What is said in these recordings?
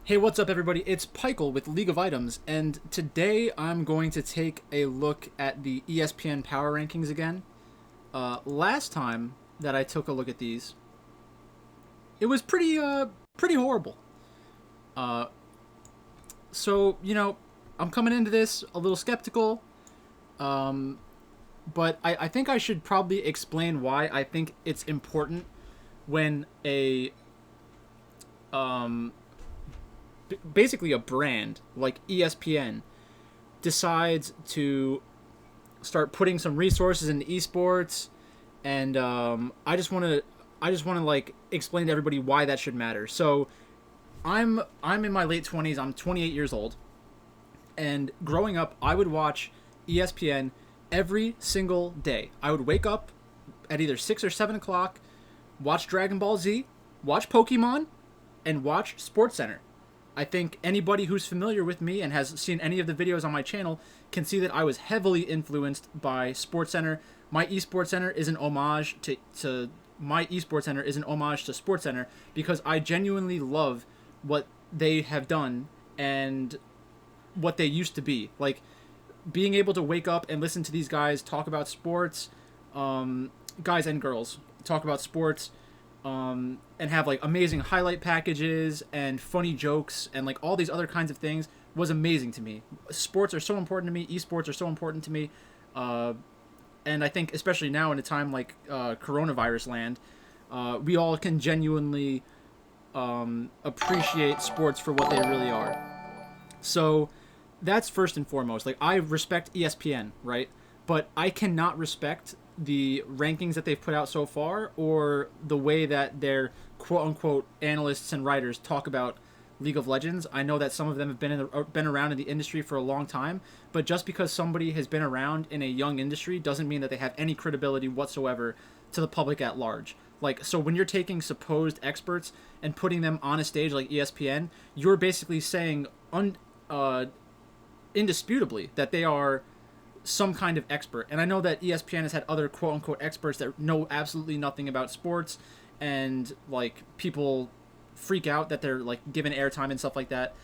Hey, what's up, everybody? It's Pikel with League of Items, and today I'm going to take a look at the ESPN Power Rankings again. Last time that I took a look at these, it was pretty horrible. Uh, so I'm coming into this a little skeptical, um, but I think I should probably explain why I think it's important when um, basically a brand like ESPN decides to start putting some resources into esports, and I just want to like explain to everybody why that should matter. So I'm in my late 20s. I'm 28 years old, and growing up, I would watch ESPN every single day. I would wake up at either 6 or 7 o'clock, watch Dragon Ball Z, watch Pokemon, and watch SportsCenter. I think anybody who's familiar with me and has seen any of the videos on my channel can see that I was heavily influenced by SportsCenter. My esports center is an homage to my esports center is an homage to SportsCenter because I genuinely love what they have done and what they used to be. Like being able to wake up and listen to these guys talk about sports, guys and girls talk about sports, and have like amazing highlight packages and funny jokes and like all these other kinds of things was amazing to me. Sports are so important to me. Esports are so important to me. Uh, and I think especially now in a time like coronavirus land, we all can genuinely appreciate sports for what they really are. So that's first and foremost. Like I respect ESPN, right? But I cannot respect the rankings that they've put out so far or the way that their quote unquote analysts and writers talk about League of Legends. I know that some of them have been around in the industry for a long time, but just because somebody has been around in a young industry doesn't mean that they have any credibility whatsoever to the public at large. Like, so when you're taking supposed experts and putting them on a stage like ESPN, you're basically saying indisputably that they are some kind of expert. And I know that ESPN has had other quote unquote experts that know absolutely nothing about sports, and like people freak out that they're like given airtime and stuff like that.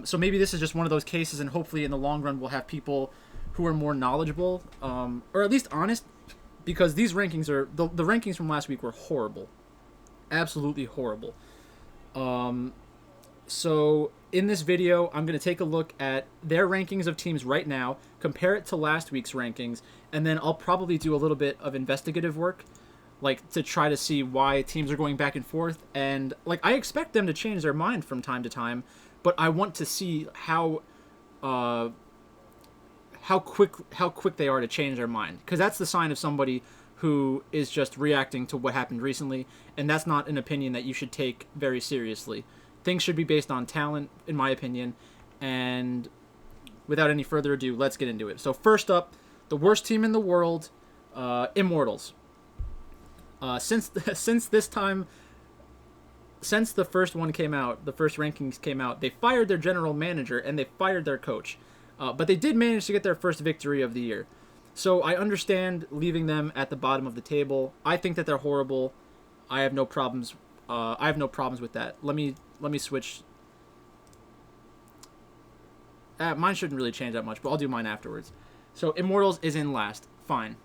So maybe this is just one of those cases, and hopefully in the long run we'll have people who are more knowledgeable, or at least honest, because these rankings are the rankings from last week were horrible, absolutely horrible. So in this video, I'm going to take a look at their rankings of teams right now, compare it to last week's rankings, and then I'll probably do a little bit of investigative work, like to try to see why teams are going back and forth. And like I expect them to change their mind from time to time, but I want to see uh, how quick they are to change their mind, because that's the sign of somebody who is just reacting to what happened recently, and that's not an opinion that you should take very seriously. Things should be based on talent, in my opinion. And without any further ado, let's get into it. So first up, the worst team in the world, Immortals. Since since this time, since the first one came out, the first rankings came out, they fired their general manager and they fired their coach. But they did manage to get their first victory of the year. So I understand leaving them at the bottom of the table. I think that they're horrible. I have no problems. I have no problems with that. Let me switch. Mine shouldn't really change that much, but I'll do mine afterwards. So Immortals is in last. Fine.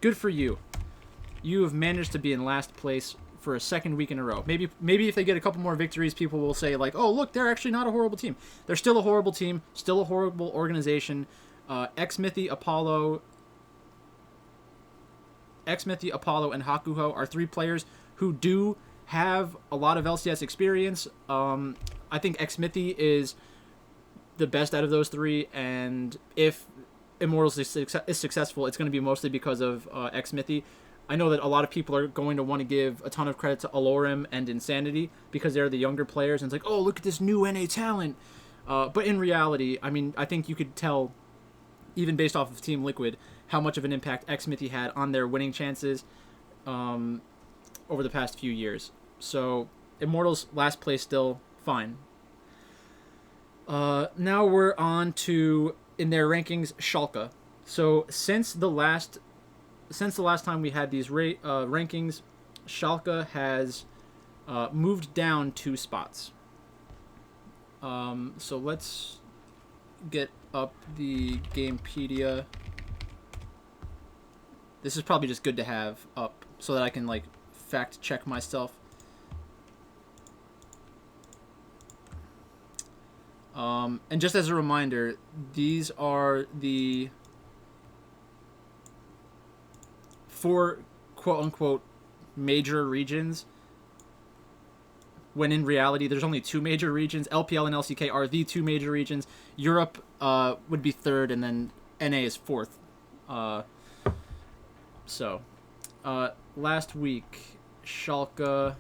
Good for you. You have managed to be in last place for a second week in a row. Maybe if they get a couple more victories, people will say like, "Oh, look, they're actually not a horrible team. They're still a horrible team, still a horrible organization." Xmithy, Apollo, and Hakuho are three players who do have a lot of LCS experience. I think Xmithy is the best out of those three, and if Immortals is successful, it's going to be mostly because of Xmithy. I know that a lot of people are going to want to give a ton of credit to Alorim and Insanity because they're the younger players, and it's like, oh, look at this new NA talent. But in reality, I mean, I think you could tell, even based off of Team Liquid, how much of an impact Xmithy had on their winning chances over the past few years. So Immortals last place still fine. Now we're on to, in their rankings, Schalke. So since the last time we had these rankings, Schalke has moved down 2 spots. So let's get up the Gamepedia. This is probably just good to have up so that I can like fact check myself. And just as a reminder, these are the 4 quote-unquote major regions, when in reality there's only 2 major regions. LPL and LCK are the 2 major regions. Europe would be 3rd, and then NA is 4th. Last week, Schalke...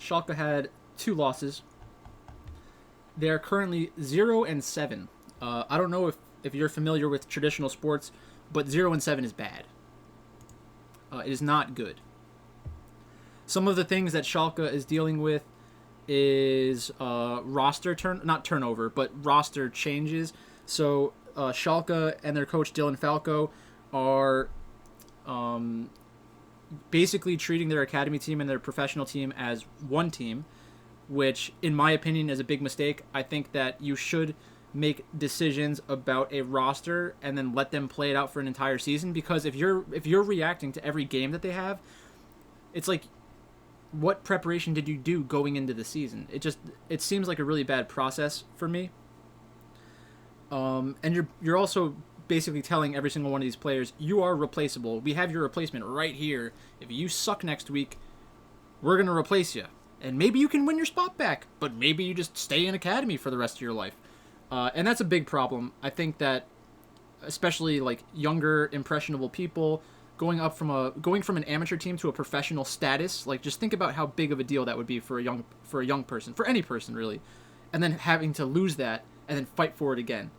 Schalke had 2 losses. They are currently 0-7. I don't know if you're familiar with traditional sports, but 0-7 is bad. It is not good. Some of the things that Schalke is dealing with is roster changes. So Schalke and their coach Dylan Falco are basically treating their academy team and their professional team as one team, which in my opinion is a big mistake. I think that you should make decisions about a roster and then let them play it out for an entire season, because if you're reacting to every game that they have, it's like, what preparation did you do going into the season? It seems like a really bad process for me. And you're also basically telling every single one of these players, you are replaceable. We have your replacement right here. If you suck next week, we're going to replace you. And maybe you can win your spot back, but maybe you just stay in academy for the rest of your life. And that's a big problem. I think that especially like younger, impressionable people going from an amateur team to a professional status, like just think about how big of a deal that would be for a young person, for any person really, and then having to lose that and then fight for it again.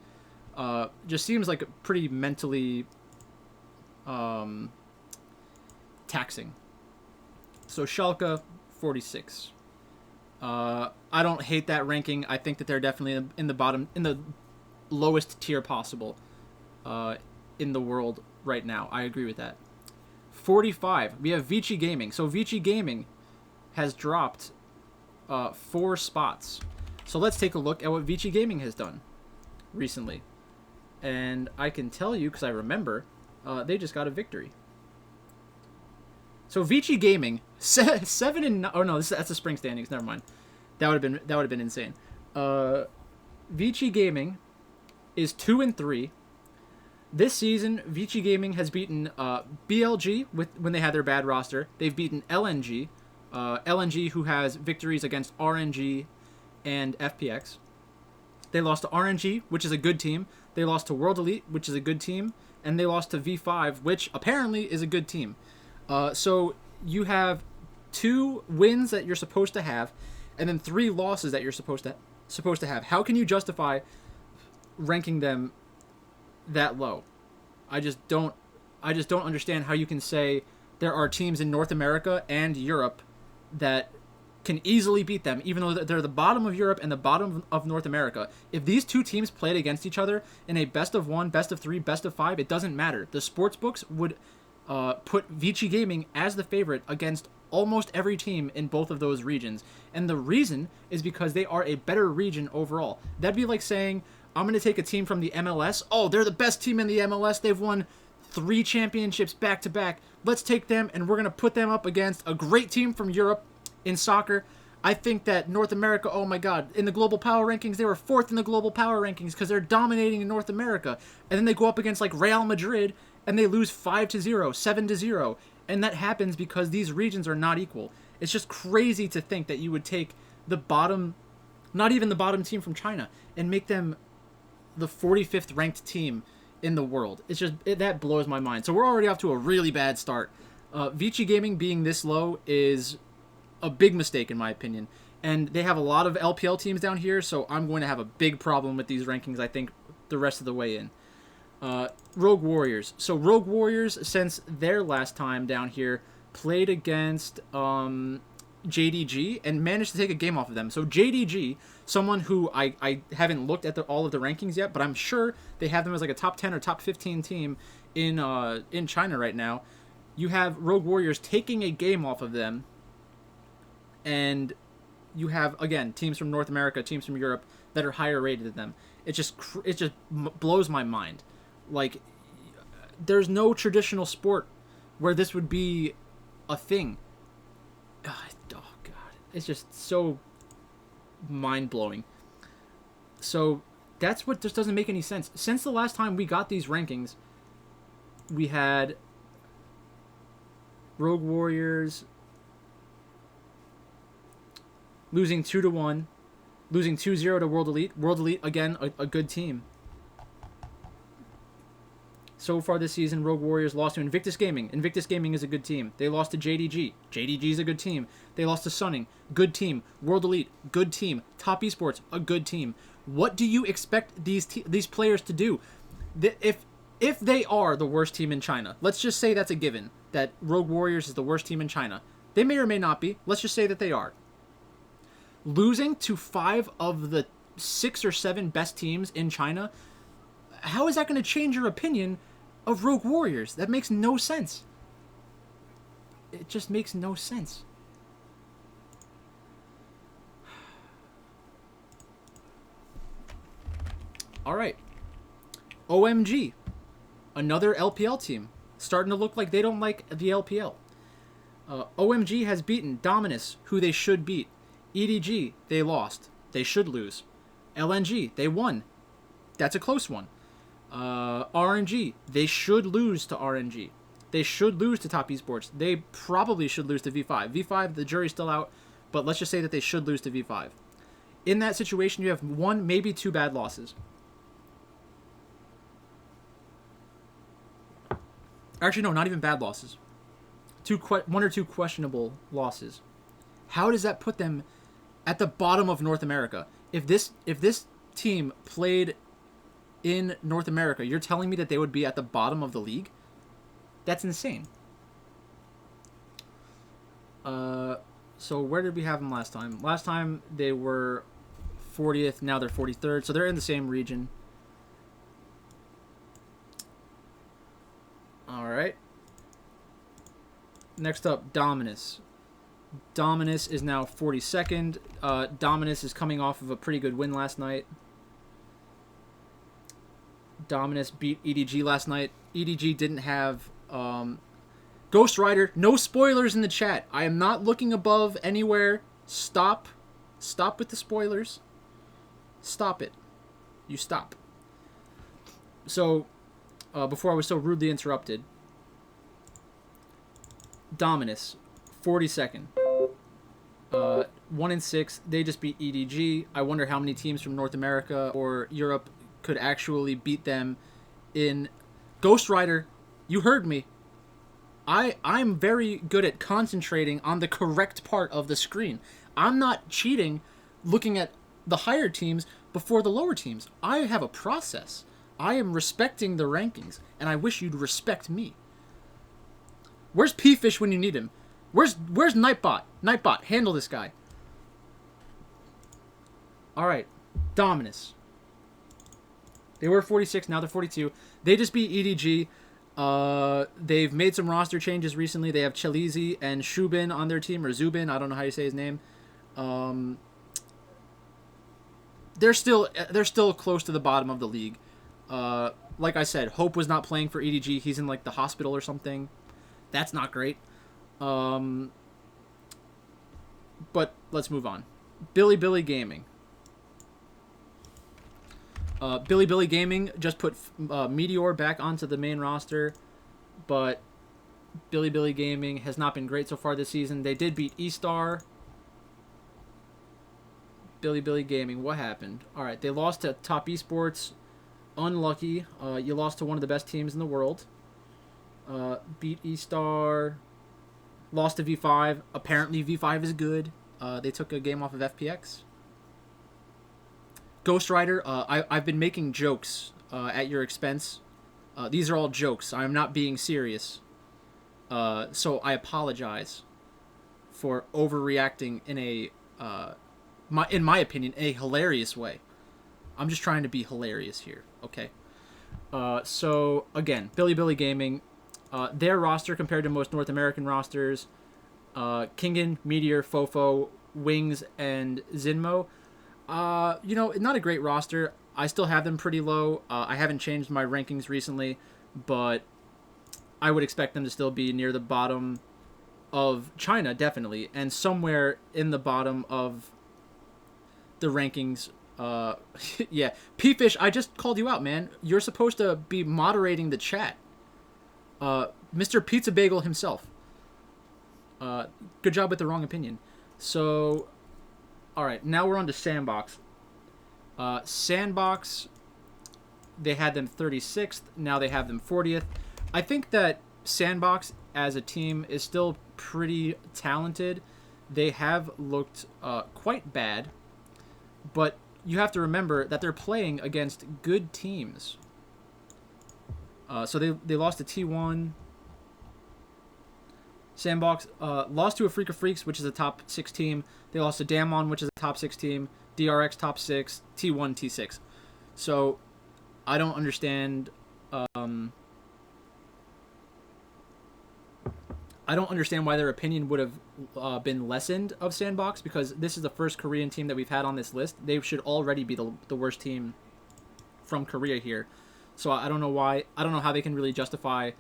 Just seems like a pretty mentally taxing. So Schalke 46. I don't hate that ranking. I think that they're definitely in the lowest tier possible in the world right now. I agree with that. 45. We have Vici Gaming. So Vici Gaming has dropped 4 spots. So let's take a look at what Vici Gaming has done recently. And I can tell you, because I remember, they just got a victory. So Vici Gaming, 7-9. Oh no, that's the spring standings. Never mind. That would have been insane. Vici Gaming is 2-3. This season, Vici Gaming has beaten BLG when they had their bad roster. They've beaten LNG, LNG who has victories against RNG and FPX. They lost to RNG, which is a good team. They lost to World Elite, which is a good team. And they lost to V5, which apparently is a good team. So you have 2 wins that you're supposed to have, and then 3 losses that you're supposed to have. How can you justify ranking them that low? I just don't understand how you can say there are teams in North America and Europe that can easily beat them, even though they're the bottom of Europe and the bottom of North America. If these 2 teams played against each other in a best of 1, best of 3, best of 5, it doesn't matter. The sports books would put Vici Gaming as the favorite against almost every team in both of those regions. And the reason is because they are a better region overall. That'd be like saying, I'm going to take a team from the MLS. Oh, they're the best team in the MLS. They've won 3 championships back to back. Let's take them and we're going to put them up against a great team from Europe in soccer. I think that North America, oh my God, in the global power rankings, they were 4th in the global power rankings because they're dominating in North America. And then they go up against like Real Madrid and they lose 5-0, 7-0. And that happens because these regions are not equal. It's just crazy to think that you would take the bottom, not even the bottom team from China, and make them the 45th ranked team in the world. That blows my mind. So we're already off to a really bad start. Vici Gaming being this low is a big mistake in my opinion. And they have a lot of LPL teams down here, so I'm going to have a big problem with these rankings, I think, the rest of the way in. Rogue Warriors. So Rogue Warriors, since their last time down here, played against JDG and managed to take a game off of them. So JDG, someone who I haven't looked at all of the rankings yet, but I'm sure they have them as like a top 10 or top 15 team in China right now. You have Rogue Warriors taking a game off of them, and you have, again, teams from North America, teams from Europe that are higher rated than them. It just blows my mind. Like, there's no traditional sport where this would be a thing. Oh God, it's just so mind-blowing. So that's what just doesn't make any sense. Since the last time we got these rankings, we had Rogue Warriors losing 2-1, losing 2-0 to World Elite. World Elite, again, a good team. So far this season, Rogue Warriors lost to Invictus Gaming. Invictus Gaming is a good team. They lost to JDG. JDG is a good team. They lost to Sunning. Good team. World Elite. Good team. Top Esports. A good team. What do you expect these players to do? If they are the worst team in China, let's just say that's a given, that Rogue Warriors is the worst team in China. They may or may not be. Let's just say that they are. Losing to 5 of the 6 or 7 best teams in China, how is that going to change your opinion of Rogue Warriors? That makes no sense. It just makes no sense. All right. OMG. Another LPL team. Starting to look like they don't like the LPL. OMG has beaten Dominus, who they should beat. EDG, they lost. They should lose. LNG, they won. That's a close one. RNG, they should lose to RNG. They should lose to Top Esports. They probably should lose to V5. V5, the jury's still out, but let's just say that they should lose to V5. In that situation, you have 1, maybe 2 bad losses. Actually, no, not even bad losses. 1 or 2 questionable losses. How does that put them at the bottom of North America? If this team played in North America, you're telling me that they would be at the bottom of the league? That's insane. So where did we have them last time? Last time they were 40th, now they're 43rd, so they're in the same region. Alright. Next up, Dominus. Dominus is now 42nd. Dominus is coming off of a pretty good win last night. Dominus beat EDG last night. EDG didn't have Ghost Rider. No spoilers in the chat. I am not looking above anywhere. Stop. Stop with the spoilers. Stop it. You stop. So, before I was so rudely interrupted, Dominus, 42nd. 1-6. They just beat EDG. I wonder how many teams from North America or Europe could actually beat them in Ghost Rider. You heard me. I'm very good at concentrating on the correct part of the screen. I'm not cheating looking at the higher teams before the lower teams. I have a process. I am respecting the rankings, and I wish you'd respect me. Where's P-Fish when you need him? Where's Nightbot? Nightbot, handle this guy. Alright, Dominus. They were 46, now they're 42. They just beat EDG. They've made some roster changes recently. They have Chalizi and Shubin on their team, or Zubin, I don't know how you say his name. They're still close to the bottom of the league. Like I said, Hope was not playing for EDG. He's in like the hospital or something. That's not great. But let's move on. Billy Gaming. Billy Gaming just put Meteor back onto the main roster, but Billy Gaming has not been great so far this season. They did beat E-Star. Billy Gaming, what happened? Alright, they lost to Top Esports. Unlucky. You lost to one of the best teams in the world. Beat E-Star. Lost to V5. Apparently V5 is good. They took a game off of FPX. Ghost Rider, I've been making jokes at your expense. These are all jokes. I'm not being serious. So I apologize for overreacting in a, in my opinion, a hilarious way. I'm just trying to be hilarious here, okay? So, again, Billy Gaming, Their roster compared to most North American rosters, Kingen, Meteor, Fofo, Wings, and Zinmo. Not a great roster. I still have them pretty low. I haven't changed my rankings recently, but I would expect them to still be near the bottom of China, definitely, and somewhere in the bottom of the rankings. Yeah. P-Fish, I just called you out, man. You're supposed to be moderating the chat. Mr. Pizza Bagel himself. Good job with the wrong opinion. So, alright, now we're on to Sandbox. Sandbox, they had them 36th, now they have them 40th. I think that Sandbox as a team is still pretty talented. They have looked quite bad, but you have to remember that they're playing against good teams. So they lost to T1. Sandbox lost to a Freak of Freaks, which is a top 6 team. They lost to Damon, which is a top 6 team. DRX top 6, T1, T6. So I don't understand. I don't understand why their opinion would have been lessened of Sandbox, because this is the first Korean team that we've had on this list. They should already be the worst team from Korea here. So I don't know why. I don't know how they can really justify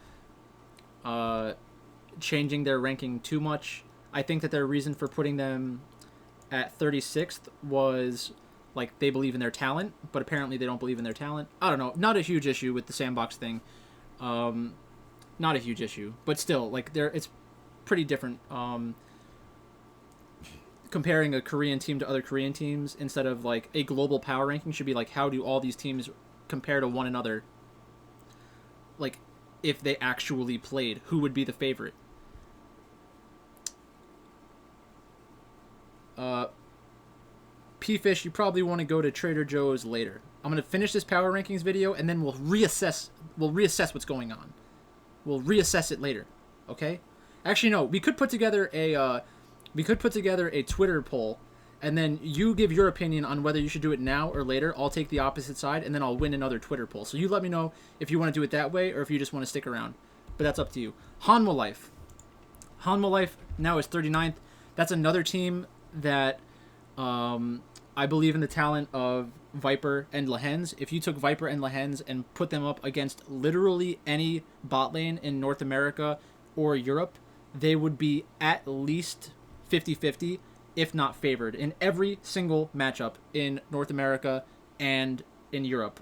changing their ranking too much. I think that their reason for putting them at 36th was like they believe in their talent, but apparently they don't believe in their talent. I don't know. Not a huge issue with the Sandbox thing. Not a huge issue, but still, like it's pretty different. Comparing a Korean team to other Korean teams instead of like a global power ranking should be like, how do all these teams compare to one another? Like, if they actually played, who would be the favorite? P-Fish, you probably want to go to Trader Joe's later. I'm going to finish this power rankings video, and then we'll reassess what's going on. We'll reassess it later, okay? Actually, no, we could put together a Twitter poll, and then you give your opinion on whether you should do it now or later. I'll take the opposite side, and then I'll win another Twitter poll. So you let me know if you want to do it that way or if you just want to stick around. But that's up to you. Hanwha Life. Hanwha Life now is 39th. That's another team that I believe in the talent of Viper and Lehens. If you took Viper and Lehens and put them up against literally any bot lane in North America or Europe, they would be at least 50-50, if not favored, in every single matchup in North America and in Europe.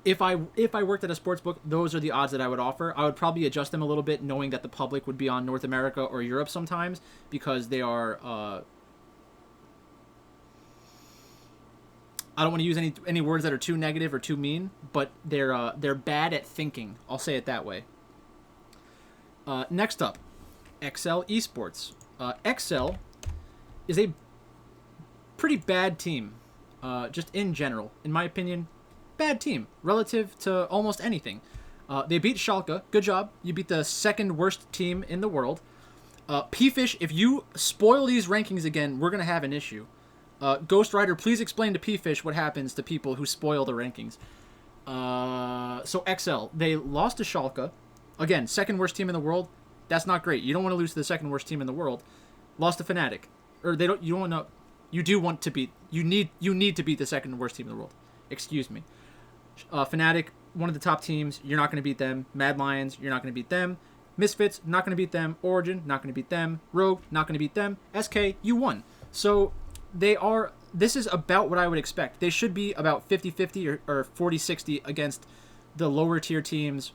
If I worked at a sports book, those are the odds that I would offer. I would probably adjust them a little bit, knowing that the public would be on North America or Europe sometimes, because they are. I don't want to use any words that are too negative or too mean, but they're bad at thinking. I'll say it that way. Next up, XL Esports. XL is a pretty bad team, just in general, in my opinion. Bad team relative to almost anything. They beat Schalke. Good job. You beat the second worst team in the world. P-Fish, if you spoil these rankings again, we're going to have an issue. Ghost Rider, please explain to P-Fish what happens to people who spoil the rankings. So XL, they lost to Schalke. Again, second worst team in the world. That's not great. You don't want to lose to the second worst team in the world. Lost to Fnatic. Or they don't. You don't want to. You do want to beat. You need to beat the second worst team in the world. Excuse me. Fnatic, one of the top teams. You're not going to beat them. Mad Lions, you're not going to beat them. Misfits, not going to beat them. Origin, not going to beat them. Rogue, not going to beat them. SK, you won. So they are. This is about what I would expect. They should be about 50-50 or 40-60 against the lower tier teams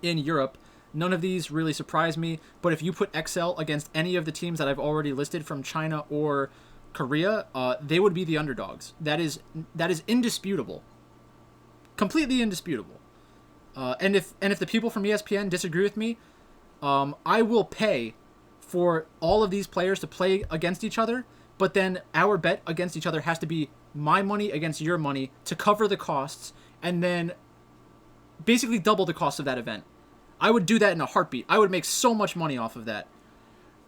in Europe. None of these really surprise me, but if you put XL against any of the teams that I've already listed from China or Korea, they would be the underdogs. That is indisputable. Completely indisputable. And if the people from ESPN disagree with me, I will pay for all of these players to play against each other, but then our bet against each other has to be my money against your money to cover the costs, and then basically double the cost of that event. I would do that in a heartbeat. I would make so much money off of that.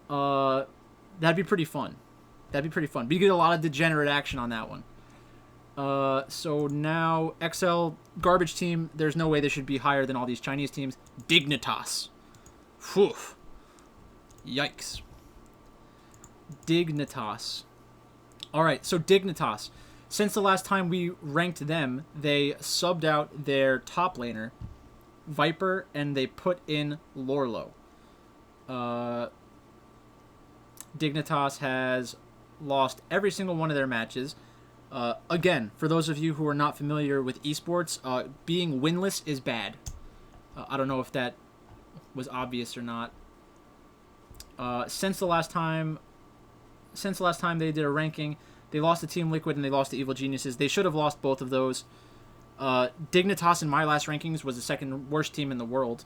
That'd be pretty fun. But you get a lot of degenerate action on that one. So now XL garbage team. There's no way they should be higher than all these Chinese teams. Dignitas. Whew. Yikes. Dignitas. All right, so Dignitas. Since the last time we ranked them, they subbed out their top laner, Viper, and they put in Lorlo. Dignitas has lost every single one of their matches. Again, for those of you who are not familiar with esports, being winless is bad. I don't know if that was obvious or not. Since the last time they did a ranking, they lost to Team Liquid and they lost to Evil Geniuses. They should have lost both of those. Dignitas in my last rankings was the second worst team in the world.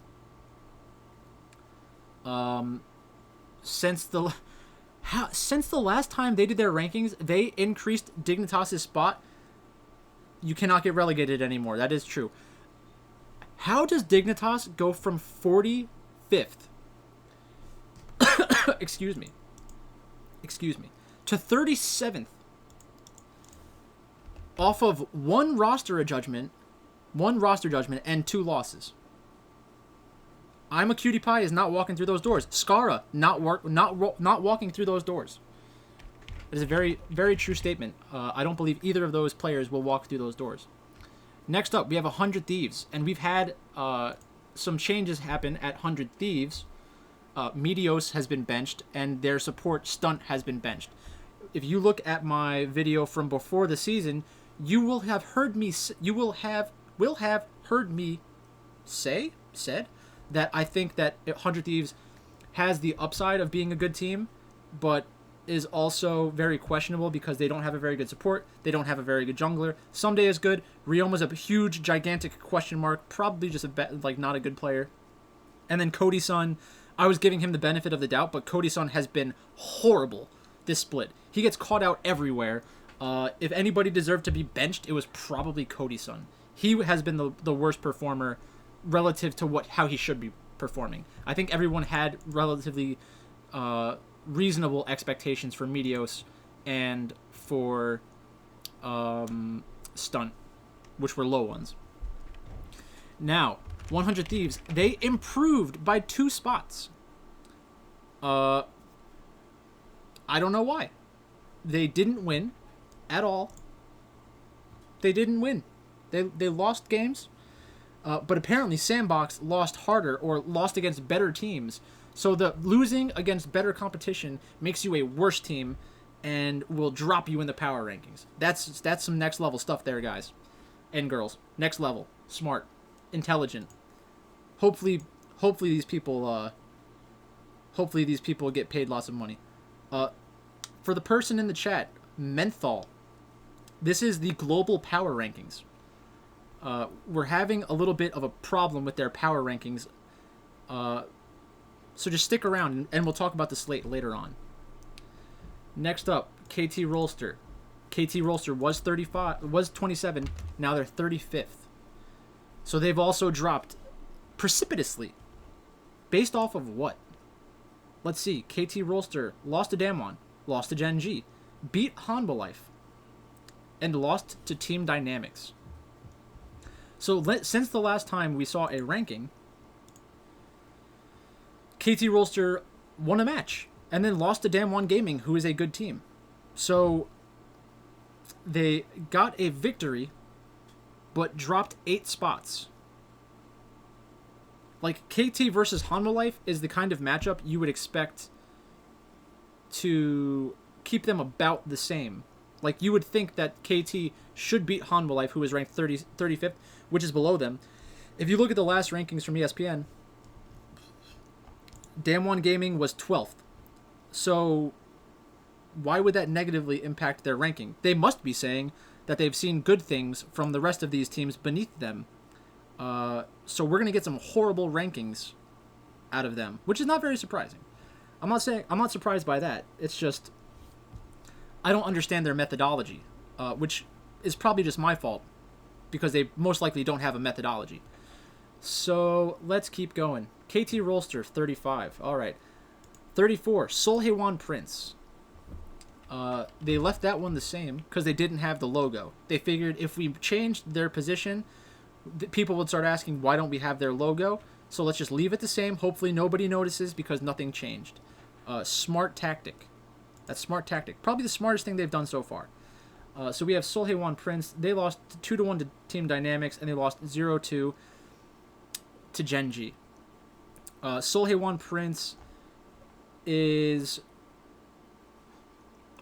Since the last time they did their rankings, they increased Dignitas' spot. You cannot get relegated anymore. That is true. How does Dignitas go from 45th? Excuse me, to 37th off of one roster judgment and 2 losses? I'm a Cutie Pie is not walking through those doors. Skara not walking through those doors. It is a very, very true statement. I don't believe either of those players will walk through those doors. Next up, we have 100 Thieves, and we've had some changes happen at 100 Thieves. Meteos has been benched, and their support Stunt has been benched. If you look at my video from before the season, you will have heard me said that I think that 100 Thieves has the upside of being a good team, but is also very questionable because they don't have a very good support. They don't have a very good jungler. Someday is good. Ryoma's a huge, gigantic question mark. Probably just not a good player. And then Cody Sun, I was giving him the benefit of the doubt, but Cody Sun has been horrible this split. He gets caught out everywhere. If anybody deserved to be benched, it was probably Cody Sun. He has been the worst performer relative to how he should be performing. I think everyone had relatively reasonable expectations for Meteos and for Stunt, which were low ones. Now, 100 Thieves, they improved by 2 spots. I don't know why. They didn't win at all. They didn't win. They lost games. But apparently Sandbox lost harder or lost against better teams. So the losing against better competition makes you a worse team and will drop you in the power rankings. That's some next level stuff there, guys and girls. Next level. Smart. Intelligent. Hopefully these people get paid lots of money. For the person in the chat, Menthol. This is the global power rankings. We're having a little bit of a problem with their power rankings. So just stick around, and we'll talk about the slate later on. Next up, KT Rolster. KT Rolster was 27. Now they're 35th. So they've also dropped precipitously. Based off of what? Let's see. KT Rolster lost to Damwon, lost to Gen G, beat Hanwha Life, and lost to Team Dynamics. So since the last time we saw a ranking, KT Rolster won a match and then lost to Damwon Gaming, who is a good team. So they got a victory, but dropped 8 spots. Like, KT versus Hanwha Life is the kind of matchup you would expect to keep them about the same. Like, you would think that KT should beat Hanwha Life, who is ranked 35th, which is below them. If you look at the last rankings from ESPN, Damwon Gaming was 12th. So why would that negatively impact their ranking? They must be saying that they've seen good things from the rest of these teams beneath them. So we're going to get some horrible rankings out of them, which is not very surprising. I'm not surprised by that. It's just I don't understand their methodology, which is probably just my fault because they most likely don't have a methodology. So let's keep going. KT Rolster, 35. All right. 34, Seolhaewon Prince. They left that one the same because they didn't have the logo. They figured if we changed their position, people would start asking, why don't we have their logo? So let's just leave it the same. Hopefully nobody notices because nothing changed. Smart tactic. That's smart tactic. Probably the smartest thing they've done so far. So we have Solhewan Prince. They lost 2-1 to Team Dynamics, and they lost 0-2 to Genji. Solhewan Prince is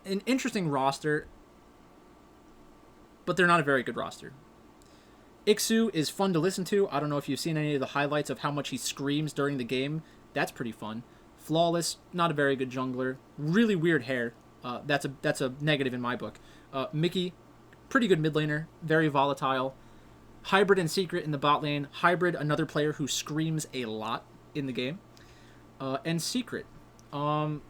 an interesting roster, but they're not a very good roster. Ixu is fun to listen to. I don't know if you've seen any of the highlights of how much he screams during the game. That's pretty fun. Flawless, not a very good jungler. Really weird hair. That's a negative in my book. Mickey, pretty good mid laner. Very volatile. Hybrid and Secret in the bot lane. Hybrid, another player who screams a lot in the game. And Secret. So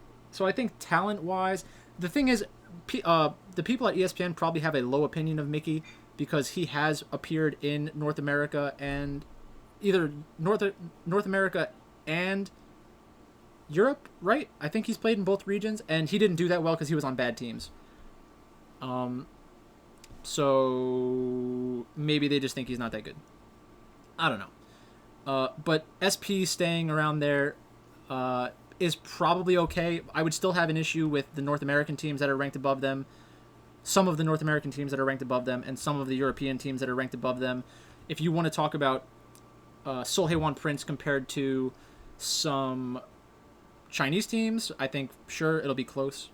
I think talent-wise, the thing is, the people at ESPN probably have a low opinion of Mickey because he has appeared in North America and either North America and Europe, right? I think he's played in both regions, and he didn't do that well because he was on bad teams. So maybe they just think he's not that good. I don't know. But SP staying around there is probably okay. I would still have an issue with the North American teams that are ranked above them, some of the North American teams that are ranked above them, and some of the European teams that are ranked above them. If you want to talk about Solhewan Prince compared to some Chinese teams, I think, sure, it'll be close.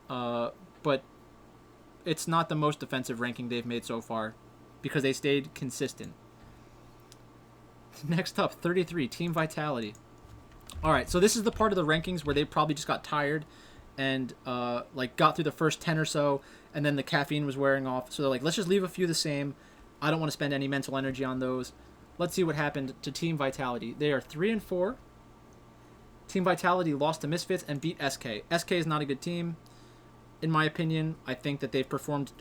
But it's not the most defensive ranking they've made so far because they stayed consistent. Next up, 33, Team Vitality. All right, so this is the part of the rankings where they probably just got tired and got through the first 10 or so, and then the caffeine was wearing off. So they're like, let's just leave a few the same. I don't want to spend any mental energy on those. Let's see what happened to Team Vitality. They are 3-4. Team Vitality lost to Misfits and beat SK. SK is not a good team, in my opinion. I think that they've outperformed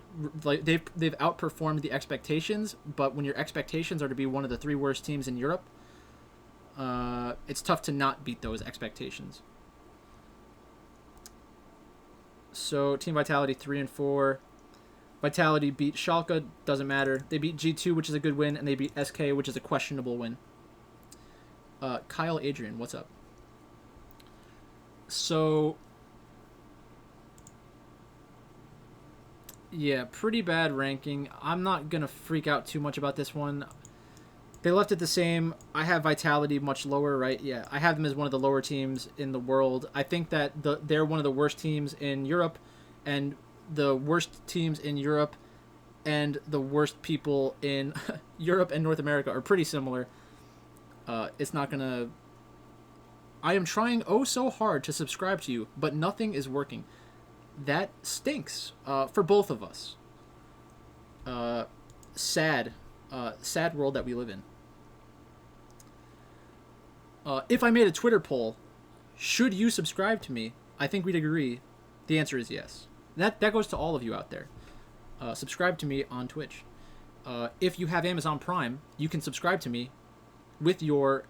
the expectations, but when your expectations are to be one of the 3 worst teams in Europe, it's tough to not beat those expectations. So Team Vitality 3-4. Vitality beat Schalke, doesn't matter. They beat G2, which is a good win, and they beat SK, which is a questionable win. Kyle Adrian, what's up? So, yeah, pretty bad ranking. I'm not going to freak out too much about this one. They left it the same. I have Vitality much lower, right? Yeah, I have them as one of the lower teams in the world. I think that they're one of the worst teams in Europe, and the worst teams in Europe and the worst people in Europe and North America are pretty similar. It's not going to... I am trying oh so hard to subscribe to you, but nothing is working. That stinks for both of us. Sad world that we live in. If I made a Twitter poll, should you subscribe to me? I think we'd agree. The answer is yes. That goes to all of you out there. Subscribe to me on Twitch. If you have Amazon Prime, you can subscribe to me with your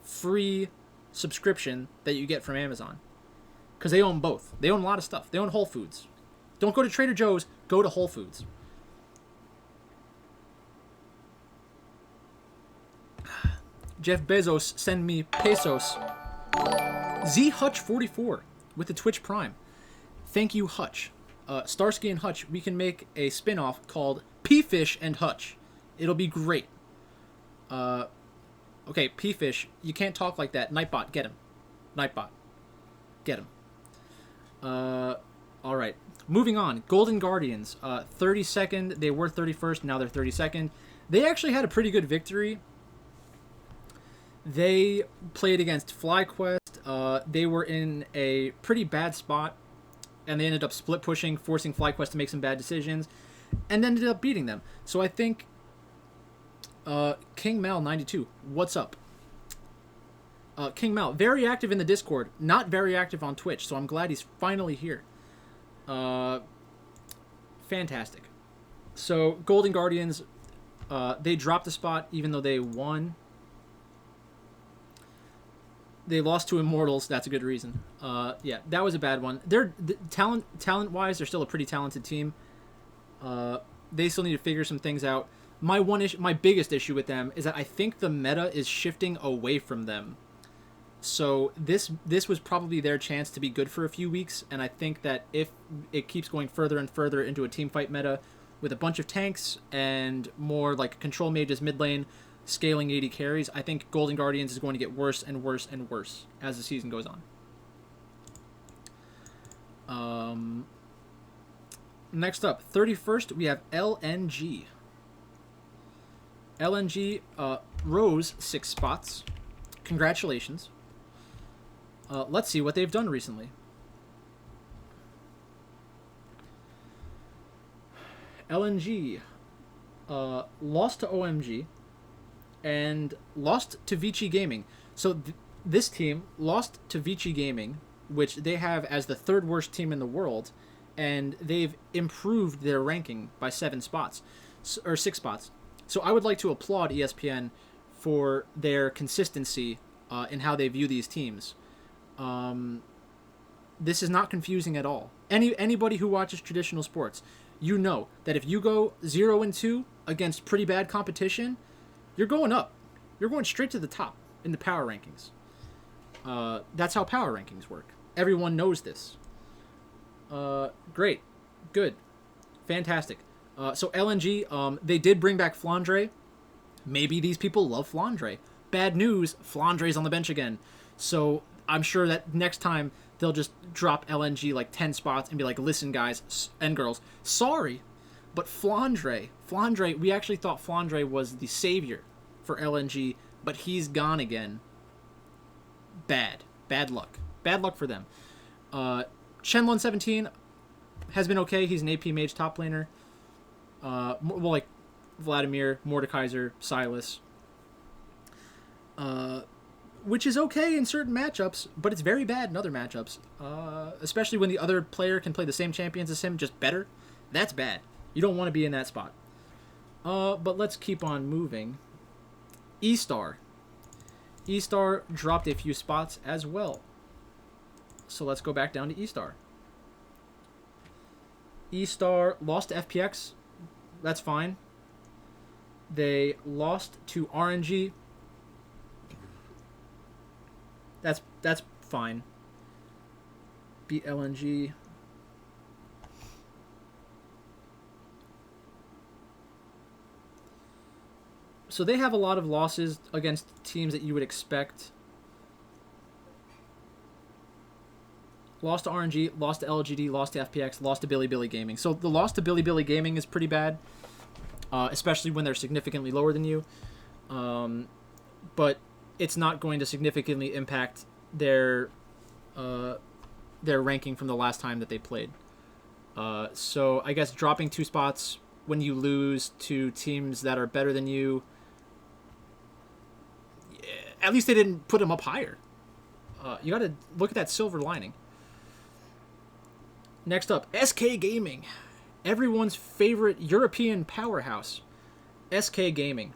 free subscription that you get from Amazon. Because they own both. They own a lot of stuff. They own Whole Foods. Don't go to Trader Joe's, go to Whole Foods. Jeff Bezos, send me pesos. Z Hutch 44 with the Twitch Prime. Thank you, Hutch. Starsky and Hutch, we can make a spin-off called P-Fish and Hutch. It'll be great. Okay, P-Fish, you can't talk like that. Nightbot, get him. Nightbot, get him. All right. Moving on. Golden Guardians, 32nd. They were 31st. Now they're 32nd. They actually had a pretty good victory. They played against FlyQuest. They were in a pretty bad spot, and they ended up split pushing, forcing FlyQuest to make some bad decisions, and ended up beating them. So I think King Mal 92, what's up? King Mal, very active in the Discord, not very active on Twitch, so I'm glad he's finally here. Fantastic. So Golden Guardians, they dropped a spot even though they won. They lost to Immortals. That's a good reason. Yeah, that was a bad one. Talent wise, they're still a pretty talented team. They still need to figure some things out. My biggest issue with them is that I think the meta is shifting away from them. So this was probably their chance to be good for a few weeks, and I think that if it keeps going further and further into a team fight meta with a bunch of tanks and more like control mages mid lane, scaling AD carries, I think Golden Guardians is going to get worse and worse and worse as the season goes on. Next up, 31st, we have LNG. LNG rose 6 spots. Congratulations. Let's see what they've done recently. LNG lost to OMG and lost to Vici Gaming. So this team lost to Vici Gaming, which they have as the 3rd worst team in the world, and they've improved their ranking by 7 spots, or 6 spots. So I would like to applaud ESPN for their consistency in how they view these teams. This is not confusing at all. Anybody who watches traditional sports, you know that if you go 0-2 against pretty bad competition, you're going up. You're going straight to the top in the power rankings. That's how power rankings work. Everyone knows this. Great. Good. Fantastic. So LNG, they did bring back Flandre. Maybe these people love Flandre. Bad news, Flandre's on the bench again. So I'm sure that next time they'll just drop LNG like 10 spots and be like, listen guys and girls, sorry, but Flandre, we actually thought Flandre was the savior for LNG, but he's gone again. Bad luck for them. Shenlong17 has been okay. He's an AP mage top laner. Well, like Vladimir, Mordekaiser, Silas. Which is okay in certain matchups, but it's very bad in other matchups. Especially when the other player can play the same champions as him, just better. That's bad. You don't want to be in that spot. But let's keep on moving. E-Star dropped a few spots as well. So let's go back down to E-Star. E-Star lost to FPX. That's fine. They lost to RNG. That's fine. Beat LNG. So they have a lot of losses against teams that you would expect. Lost to RNG, lost to LGD, lost to FPX, lost to Billy Billy Gaming. So the loss to Billy Billy Gaming is pretty bad, especially when they're significantly lower than you. But it's not going to significantly impact their ranking from the last time that they played. So I guess dropping 2 spots when you lose to teams that are better than you, at least they didn't put them up higher. You got to look at that silver lining. Next up, SK Gaming. Everyone's favorite European powerhouse, SK Gaming.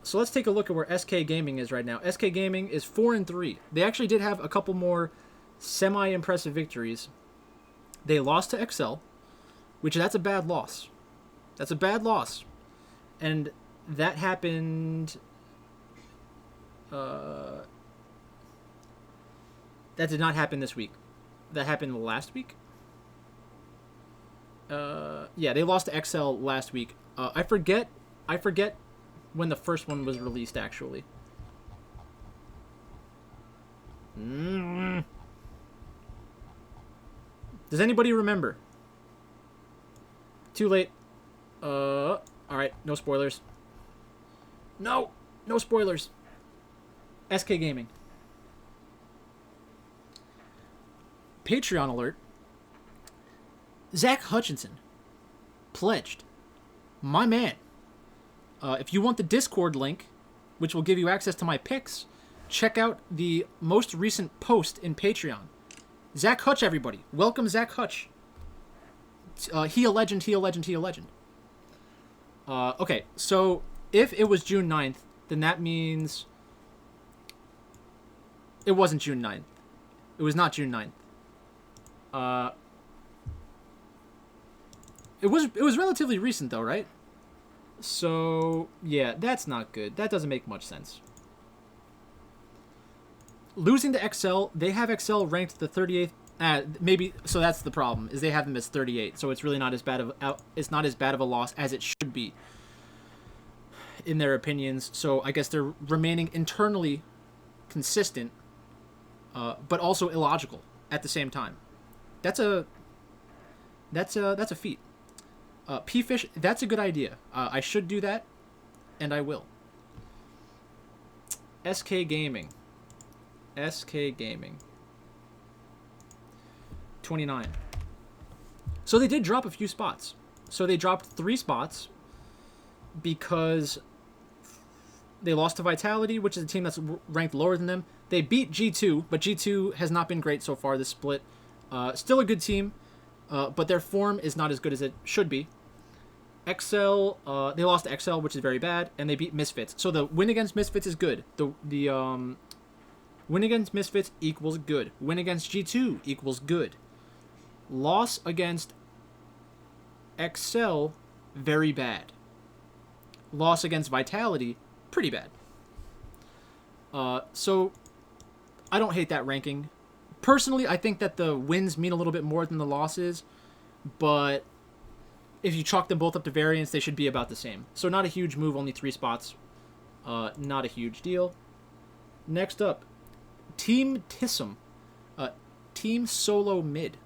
So let's take a look at where SK Gaming is right now. SK Gaming is 4-3. They actually did have a couple more semi-impressive victories. They lost to XL, which that's a bad loss. That's a bad loss. And that happened... that did not happen this week. That happened last week? Yeah, they lost to XL last week. I forget when the first one was released, actually. Does anybody remember? Too late. Alright, no spoilers. No spoilers. SK Gaming. Patreon alert. Zach Hutchinson pledged. My man. If you want the Discord link, which will give you access to my picks, check out the most recent post in Patreon. Zach Hutch, everybody. Welcome, Zach Hutch. He a legend. Okay, so if it was June 9th, then that means It wasn't June 9th. It was not June 9th. It was relatively recent though, right? So yeah, that's not good. That doesn't make much sense. Losing to XL, they have XL ranked the 38th. Maybe so. That's the problem. Is they have them as 38. So it's really not as bad of a loss as it should be, in their opinions. So I guess they're remaining internally consistent, but also illogical at the same time. That's a feat. P-Fish, that's a good idea. I should do that, and I will. SK Gaming. 29. So they did drop a few spots. So they dropped 3 spots because they lost to Vitality, which is a team that's ranked lower than them. They beat G2, but G2 has not been great so far this split. Still a good team, but their form is not as good as it should be. XL, they lost to XL, which is very bad, and they beat Misfits. So the win against Misfits is good. The win against Misfits equals good. Win against G2 equals good. Loss against XL, very bad. Loss against Vitality, pretty bad. So I don't hate that ranking. Personally, I think that the wins mean a little bit more than the losses, but if you chalk them both up to variance, they should be about the same. So not a huge move, only 3 spots. Not a huge deal. Next up, Team Tissum. Team Solo Mid.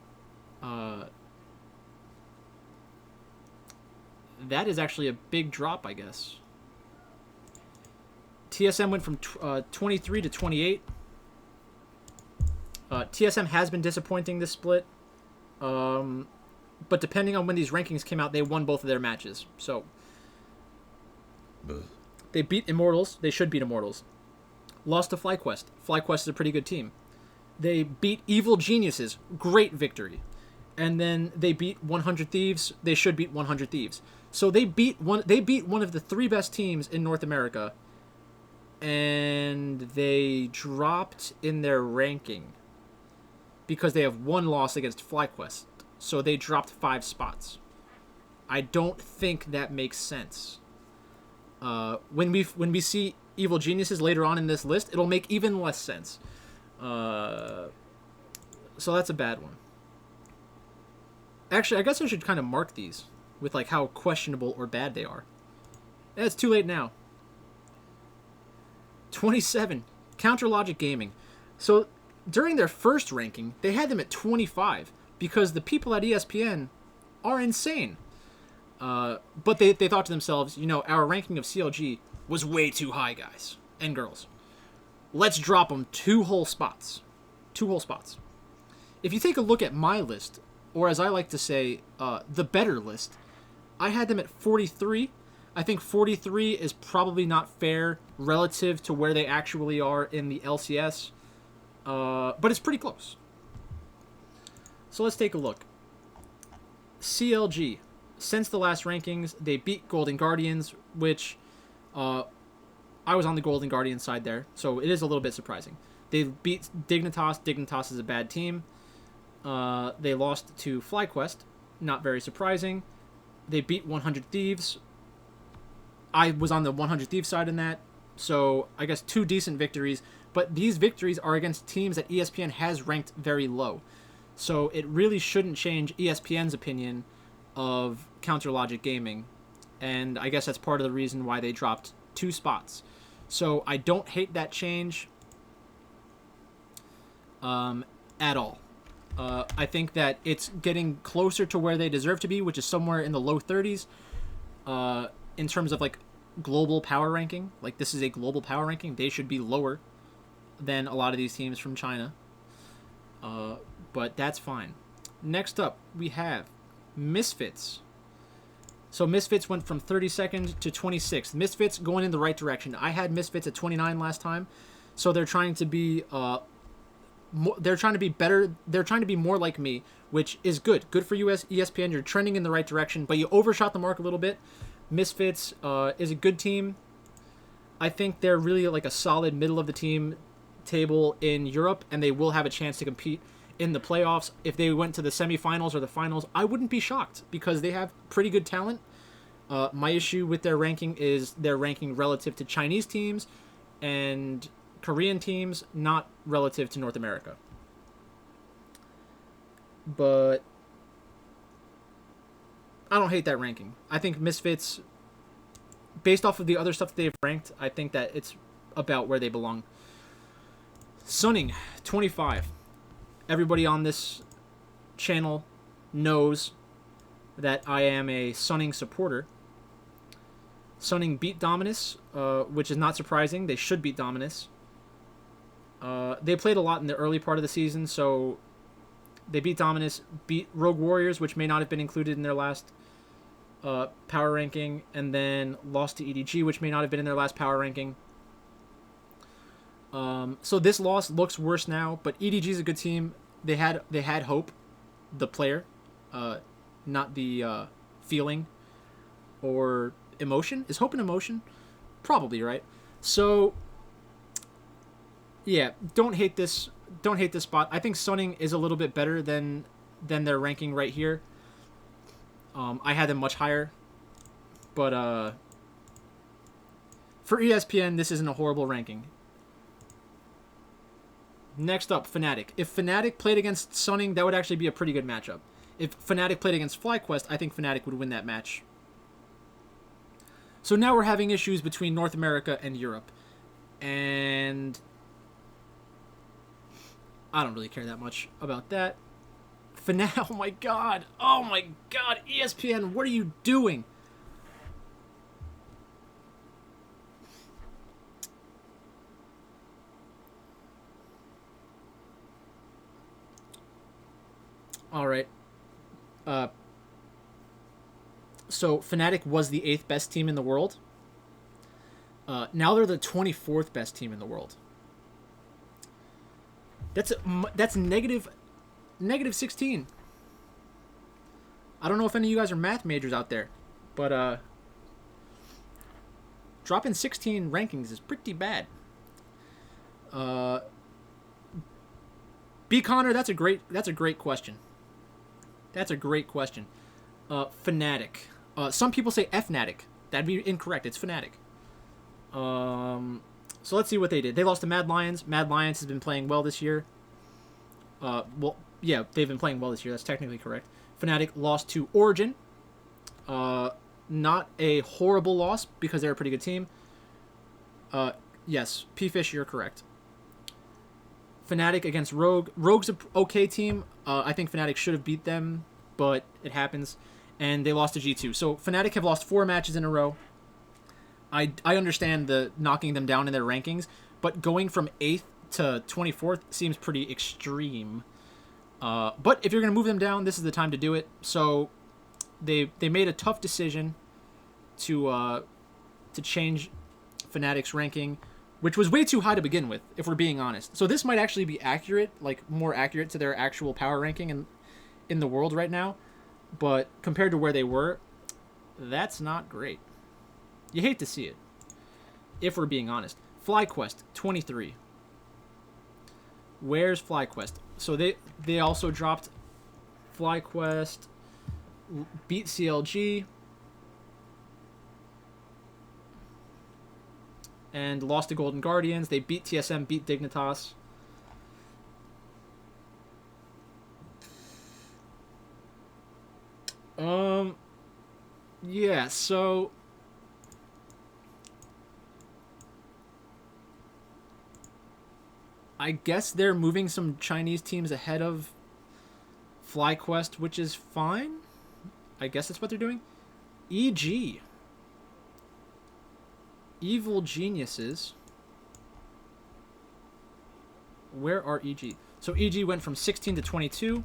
That is actually a big drop, I guess. TSM went from 23 to 28. TSM has been disappointing this split. But depending on when these rankings came out, they won both of their matches. So they beat Immortals. They should beat Immortals. Lost to FlyQuest. FlyQuest is a pretty good team. They beat Evil Geniuses. Great victory. And then they beat 100 Thieves. They should beat 100 Thieves. So they beat one of the 3 best teams in North America, and they dropped in their ranking because they have 1 loss against FlyQuest. So they dropped 5 spots. I don't think that makes sense. When we see Evil Geniuses later on in this list, it'll make even less sense. So that's a bad one. Actually, I guess I should kind of mark these with like how questionable or bad they are. It's too late now. 27, Counter Logic Gaming. So during their first ranking, they had them at 25 because the people at ESPN are insane. But they thought to themselves, our ranking of CLG was way too high, guys and girls. Let's drop them 2 whole spots. 2 whole spots. If you take a look at my list, or as I like to say, the better list, I had them at 43. I think 43 is probably not fair relative to where they actually are in the LCS, but it's pretty close. So let's take a look. CLG. Since the last rankings, they beat Golden Guardians, which I was on the Golden Guardians side there, so it is a little bit surprising. They beat Dignitas. Dignitas is a bad team. They lost to FlyQuest. Not very surprising. They beat 100 Thieves. I was on the 100 Thieves side in that, so I guess 2 decent victories. But these victories are against teams that ESPN has ranked very low. So it really shouldn't change ESPN's opinion of Counter Logic Gaming. And I guess that's part of the reason why they dropped 2 spots. So I don't hate that change at all. I think that it's getting closer to where they deserve to be, which is somewhere in the low 30s in terms of like global power ranking. Like this is a global power ranking. They should be lower than a lot of these teams from China. But that's fine. Next up, we have Misfits. So Misfits went from 32nd to 26th. Misfits going in the right direction. I had Misfits at 29 last time. So they're trying to be they're trying to be better. They're trying to be more like me, which is good. Good for you as ESPN. You're trending in the right direction, but you overshot the mark a little bit. Misfits is a good team. I think they're really like a solid middle of the team table in Europe, and they will have a chance to compete in the playoffs. If they went to the semifinals or the finals, I wouldn't be shocked because they have pretty good talent. My issue with their ranking is their ranking relative to Chinese teams and Korean teams, not relative to North America. But I don't hate that ranking. I think Misfits, based off of the other stuff that they've ranked, I think that it's about where they belong. Sunning, 25. Everybody on this channel knows that I am a Sunning supporter. Sunning beat Dominus, which is not surprising. They should beat Dominus. They played a lot in the early part of the season, so they beat Dominus, beat Rogue Warriors, which may not have been included in their last power ranking, and then lost to EDG, which may not have been in their last power ranking. So this loss looks worse now, but EDG is a good team. They had hope, the player, not the feeling or emotion. Is hope an emotion? Probably, right? So yeah, don't hate this spot. I think Sunning is a little bit better than their ranking right here. I had them much higher, but for ESPN, this isn't a horrible ranking. Next up, Fnatic. If Fnatic played against Sunning, that would actually be a pretty good matchup. If Fnatic played against FlyQuest, I think Fnatic would win that match. So now we're having issues between North America and Europe. And I don't really care that much about that. Fnatic, oh my god. Oh my god. ESPN, what are you doing? All right. So Fnatic was the 8th best team in the world. Now they're the 24th best team in the world. That's negative 16. I don't know if any of you guys are math majors out there, but dropping 16 rankings is pretty bad. B Connor, that's a great question. That's a great question. Fnatic. Some people say Fnatic. That'd be incorrect. It's Fnatic. So let's see what they did. They lost to Mad Lions. Mad Lions has been playing well this year. Well, yeah, they've been playing well this year. That's technically correct. Fnatic lost to Origin. Not a horrible loss because they're a pretty good team. Yes, P-Fish, you're correct. Fnatic against Rogue. Rogue's an okay team. I think Fnatic should have beat them, but it happens. And they lost to G2. So Fnatic have lost 4 matches in a row. I understand the knocking them down in their rankings, but going from 8th to 24th seems pretty extreme. But if you're going to move them down, this is the time to do it. So they made a tough decision to change Fnatic's ranking, which was way too high to begin with, if we're being honest. So this might actually be accurate, like more accurate to their actual power ranking in the world right now. But compared to where they were, that's not great. You hate to see it, if we're being honest. FlyQuest, 23. Where's FlyQuest? So they also dropped FlyQuest, beat CLG, and lost to Golden Guardians. They beat TSM, beat Dignitas. Yeah, so I guess they're moving some Chinese teams ahead of FlyQuest, which is fine. I guess that's what they're doing. EG. Evil Geniuses. Where are EG? So EG went from 16 to 22.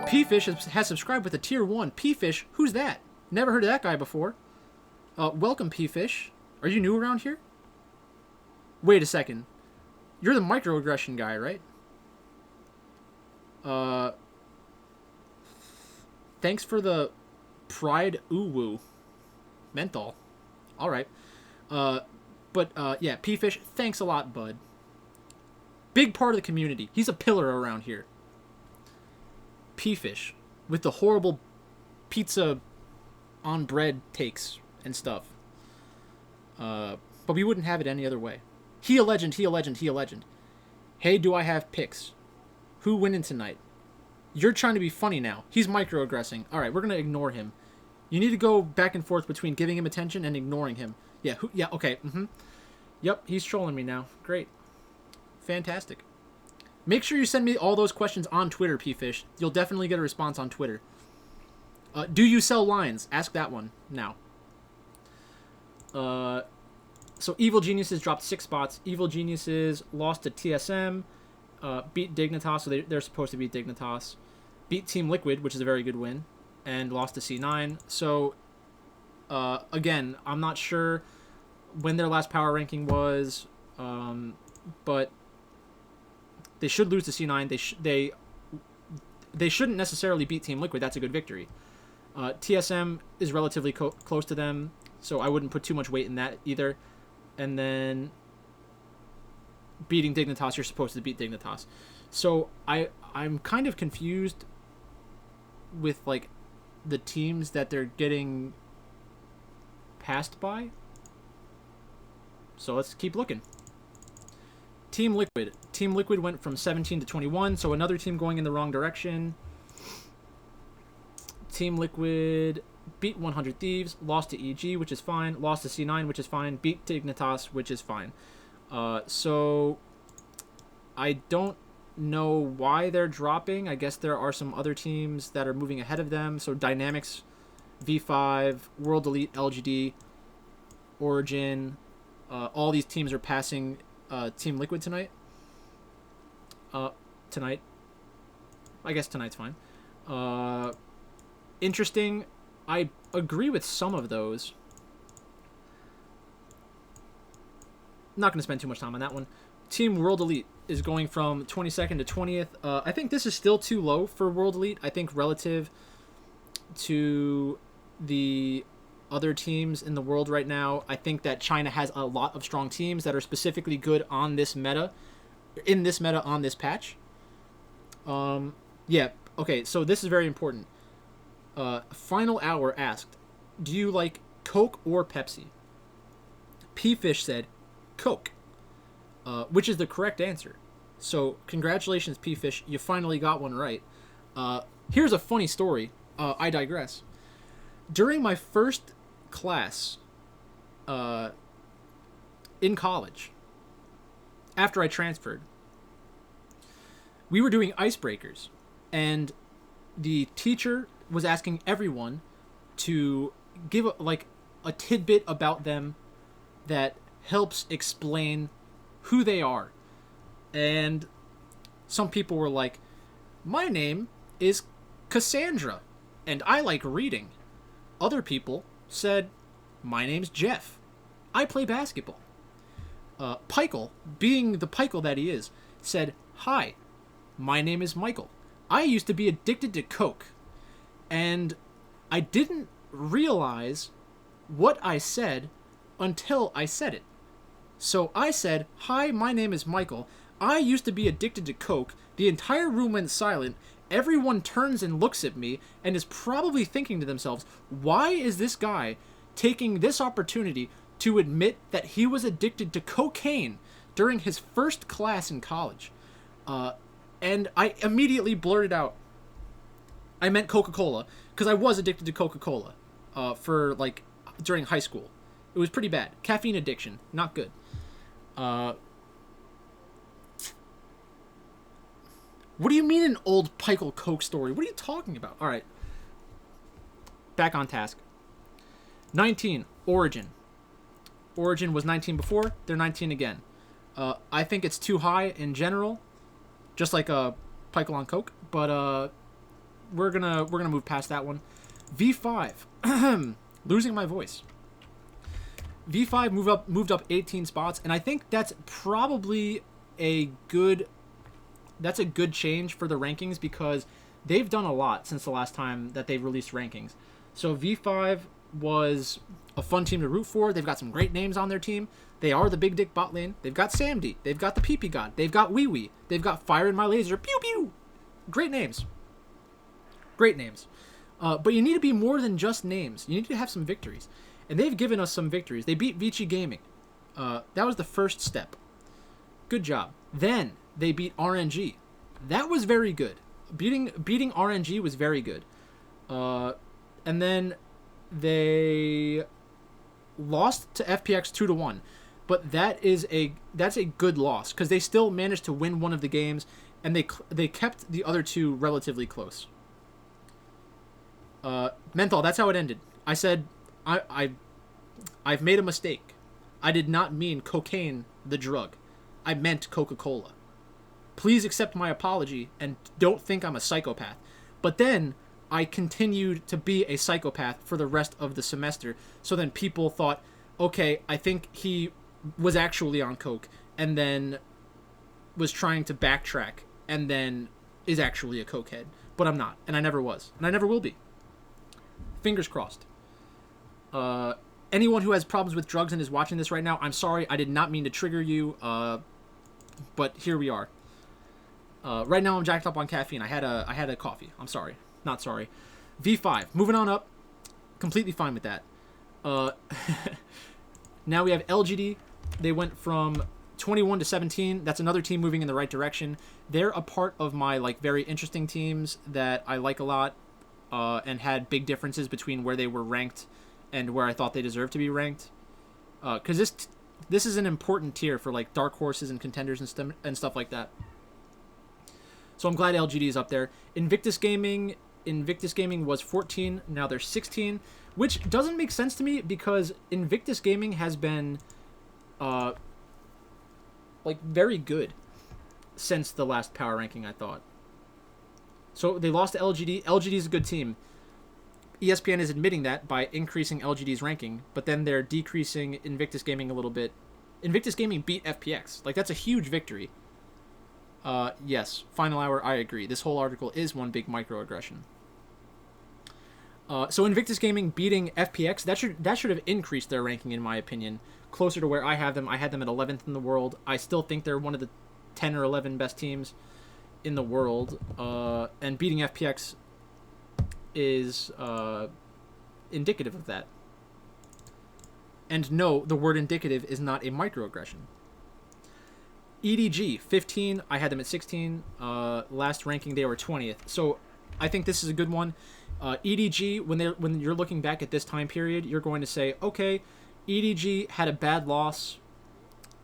P-Fish has subscribed with a tier 1. P-Fish, who's that? Never heard of that guy before. Welcome, P-Fish. Are you new around here? Wait a second. You're the microaggression guy, right? Thanks for the Pride Uwu. Menthol. Alright. But yeah, P-Fish, thanks a lot, bud. Big part of the community. He's a pillar around here. P-Fish with the horrible pizza on bread takes and stuff. But we wouldn't have it any other way. He a legend, he a legend, he a legend. Hey, do I have picks? Who winning tonight? You're trying to be funny now. He's microaggressing. All right, we're going to ignore him. You need to go back and forth between giving him attention and ignoring him. Yeah, yeah, okay. Yep, he's trolling me now. Great. Fantastic. Make sure you send me all those questions on Twitter, P-Fish. You'll definitely get a response on Twitter. Do you sell lines? Ask that one now. So Evil Geniuses dropped 6 spots. Evil Geniuses lost to TSM. Beat Dignitas, so they're supposed to beat Dignitas. Beat Team Liquid, which is a very good win. And lost to C9. So, again, I'm not sure when their last power ranking was. But they should lose to C9. They shouldn't necessarily beat Team Liquid. That's a good victory. TSM is relatively close to them, so I wouldn't put too much weight in that either. And then beating Dignitas, you're supposed to beat Dignitas. So I'm kind of confused with like the teams that they're getting passed by. So let's keep looking. Team Liquid. Team Liquid went from 17 to 21, so another team going in the wrong direction. Team Liquid beat 100 Thieves, lost to EG, which is fine, lost to C9, which is fine, beat Dignitas, which is fine. So I don't know why they're dropping. I guess there are some other teams that are moving ahead of them. So Dynamics, V5, World Elite, LGD, Origin, all these teams are passing Team Liquid tonight. Tonight. I guess tonight's fine. Interesting. I agree with some of those. Not going to spend too much time on that one. Team World Elite is going from 22nd to 20th. I think this is still too low for World Elite. I think relative to the other teams in the world right now, I think that China has a lot of strong teams that are specifically good on this meta, on this patch. Yeah, okay, so this is very important. Final Hour asked, do you like Coke or Pepsi? P-Fish said, Coke, which is the correct answer. So, congratulations, P-Fish. You finally got one right. Here's a funny story. I digress. During my first class in college, after I transferred, we were doing icebreakers, and the teacher was asking everyone to give a tidbit about them that helps explain who they are. And some people were like, my name is Cassandra, and I like reading. Other people said, my name's Jeff. I play basketball. Pikel, being the Pikel that he is, said, hi, my name is Michael. I used to be addicted to Coke. And I didn't realize what I said until I said it. So I said, hi, my name is Michael. I used to be addicted to Coke. The entire room went silent. Everyone turns and looks at me and is probably thinking to themselves, why is this guy taking this opportunity to admit that he was addicted to cocaine during his first class in college? And I immediately blurted out, I meant Coca-Cola, because I was addicted to Coca-Cola for, during high school. It was pretty bad. Caffeine addiction. Not good. What do you mean an old Pikel Coke story? What are you talking about? All right. Back on task. 19, Origin. Origin was 19 before. They're 19 again. I think it's too high in general, just like Pikel on Coke, but we're gonna move past that one. V5. Losing my voice. V5 moved up 18 spots, and I think that's probably a good change for the rankings, because they've done a lot since the last time that they've released rankings. So V5 was a fun team to root for. They've got some great names on their team. They are the big dick bot lane. They've got Samdi. They've got the PP God. They've got Wee Wee. They've got Fire in My Laser. Pew pew. Great names. Great names. But you need to be more than just names. You need to have some victories. And they've given us some victories. They beat Vici Gaming. That was the first step. Good job. Then they beat RNG. That was very good. Beating RNG was very good. And then they lost to FPX 2-1. But that's a good loss because they still managed to win one of the games, and they kept the other two relatively close. Menthol, that's how it ended. I said, I've made a mistake. I did not mean cocaine, the drug. I meant Coca-Cola. Please accept my apology and don't think I'm a psychopath. But then I continued to be a psychopath for the rest of the semester. So then people thought, okay, I think he was actually on coke and then was trying to backtrack and then is actually a cokehead. But I'm not, and I never was, and I never will be. Fingers crossed. Anyone who has problems with drugs and is watching this right now, I'm sorry. I did not mean to trigger you, but here we are. Right now I'm jacked up on caffeine. I had a coffee. I'm sorry. Not sorry. V5. Moving on up. Completely fine with that. Now we have LGD. They went from 21 to 17. That's another team moving in the right direction. They're a part of my very interesting teams that I like a lot, and had big differences between where they were ranked and where I thought they deserved to be ranked. Because this is an important tier for dark horses and contenders and stuff like that. So I'm glad LGD is up there. Invictus Gaming was 14. Now they're 16, which doesn't make sense to me because Invictus Gaming has been very good since the last power ranking, I thought. So they lost to LGD. LGD is a good team. ESPN is admitting that by increasing LGD's ranking, but then they're decreasing Invictus Gaming a little bit. Invictus Gaming beat FPX. That's a huge victory. Yes, final hour, I agree. This whole article is one big microaggression. So Invictus Gaming beating FPX, that should have increased their ranking, in my opinion, closer to where I have them. I had them at 11th in the world. I still think they're one of the 10 or 11 best teams in the world. And beating FPX is indicative of that. And no, the word indicative is not a microaggression. EDG, 15. I had them at 16. Last ranking, they were 20th. So I think this is a good one. EDG, when you're looking back at this time period, you're going to say, okay, EDG had a bad loss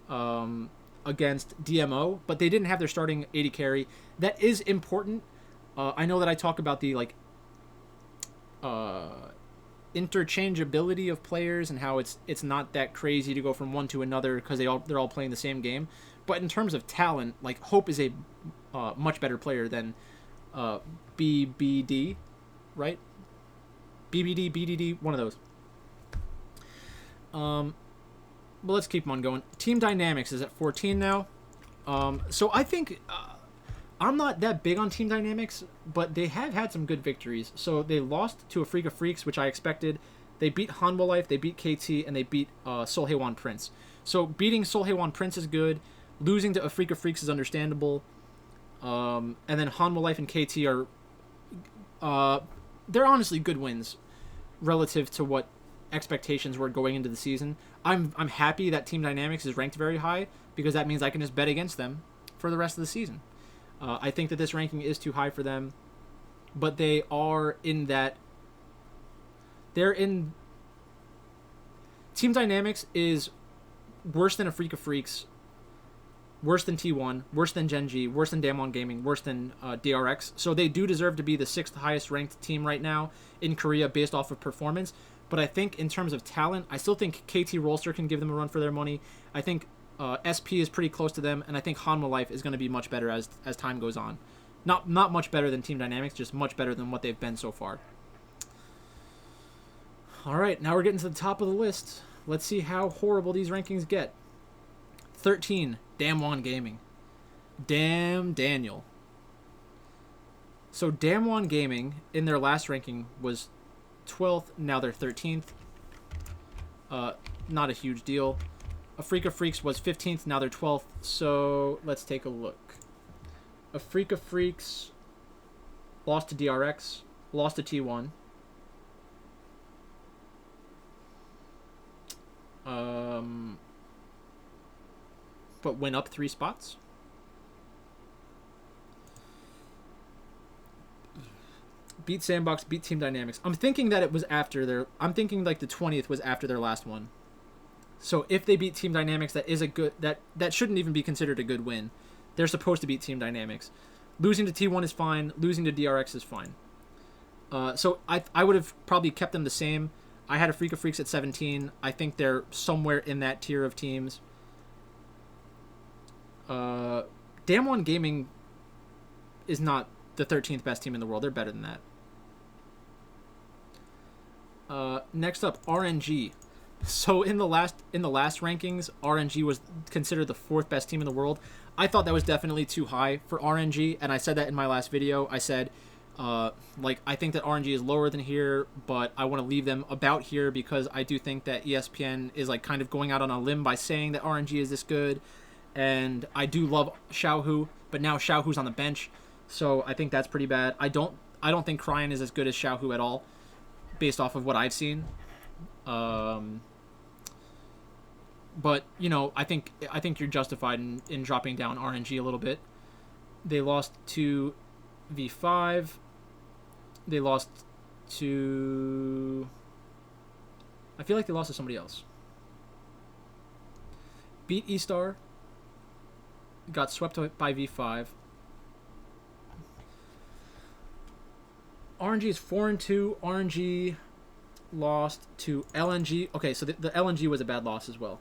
against DMO, but they didn't have their starting AD carry. That is important. I know that I talk about the interchangeability of players and how it's not that crazy to go from one to another because they're all playing the same game. But in terms of talent, Hope is a much better player than BBD, right? BBD, BDD, one of those. But let's keep on going. Team Dynamics is at 14 now. So I think I'm not that big on Team Dynamics, but they have had some good victories. So they lost to a Freak of Freaks, which I expected. They beat Hanwha Life, they beat KT, and they beat Solhaewon Prince. So beating Solhaewon Prince is good. Losing to a Freak of Freaks is understandable. And then Hanwha Life and KT are... they're honestly good wins relative to what expectations were going into the season. I'm happy that Team Dynamics is ranked very high because that means I can just bet against them for the rest of the season. I think that this ranking is too high for them, but they are in that... Team Dynamics is worse than a Freak of Freaks, worse than T1, worse than Gen G, worse than Damwon Gaming, worse than DRX. So they do deserve to be the 6th highest ranked team right now in Korea based off of performance. But I think in terms of talent, I still think KT Rolster can give them a run for their money. I think SP is pretty close to them, and I think Hanwha Life is going to be much better as time goes on. Not much better than Team Dynamics, just much better than what they've been so far. All right, now we're getting to the top of the list. Let's see how horrible these rankings get. 13, Damwon Gaming. Damn Daniel. So Damwon Gaming, in their last ranking, was 12th. Now they're 13th. Not a huge deal. Afrika Freaks was 15th, now they're 12th. So let's take a look. Afrika Freaks lost to DRX, lost to T1. But went up 3 spots. Beat Sandbox, beat Team Dynamics. I'm thinking that it was after their... I'm thinking like the 20th was after their last one. So if they beat Team Dynamics, that is a good... That shouldn't even be considered a good win. They're supposed to beat Team Dynamics. Losing to T1 is fine. Losing to DRX is fine. So I would have probably kept them the same. I had Afrika Freaks at 17. I think they're somewhere in that tier of teams. Damwon Gaming is not the 13th best team in the world. They're better than that. Next up, RNG. So in the last rankings, RNG was considered the 4th best team in the world. I thought that was definitely too high for RNG, and I said that in my last video. I said, I think that RNG is lower than here, but I want to leave them about here because I do think that ESPN is like kind of going out on a limb by saying that RNG is this good, and I do love Xiaohu, but now Xiaohu's on the bench, so I think that's pretty bad. I don't think Cryan is as good as Xiaohu at all, based off of what I've seen. But you know, I think you're justified in dropping down RNG a little bit. They lost to V5. They lost to... I feel like they lost to somebody else. Beat E-Star. Got swept by V5. RNG is 4-2. RNG lost to LNG. Okay, so the LNG was a bad loss as well.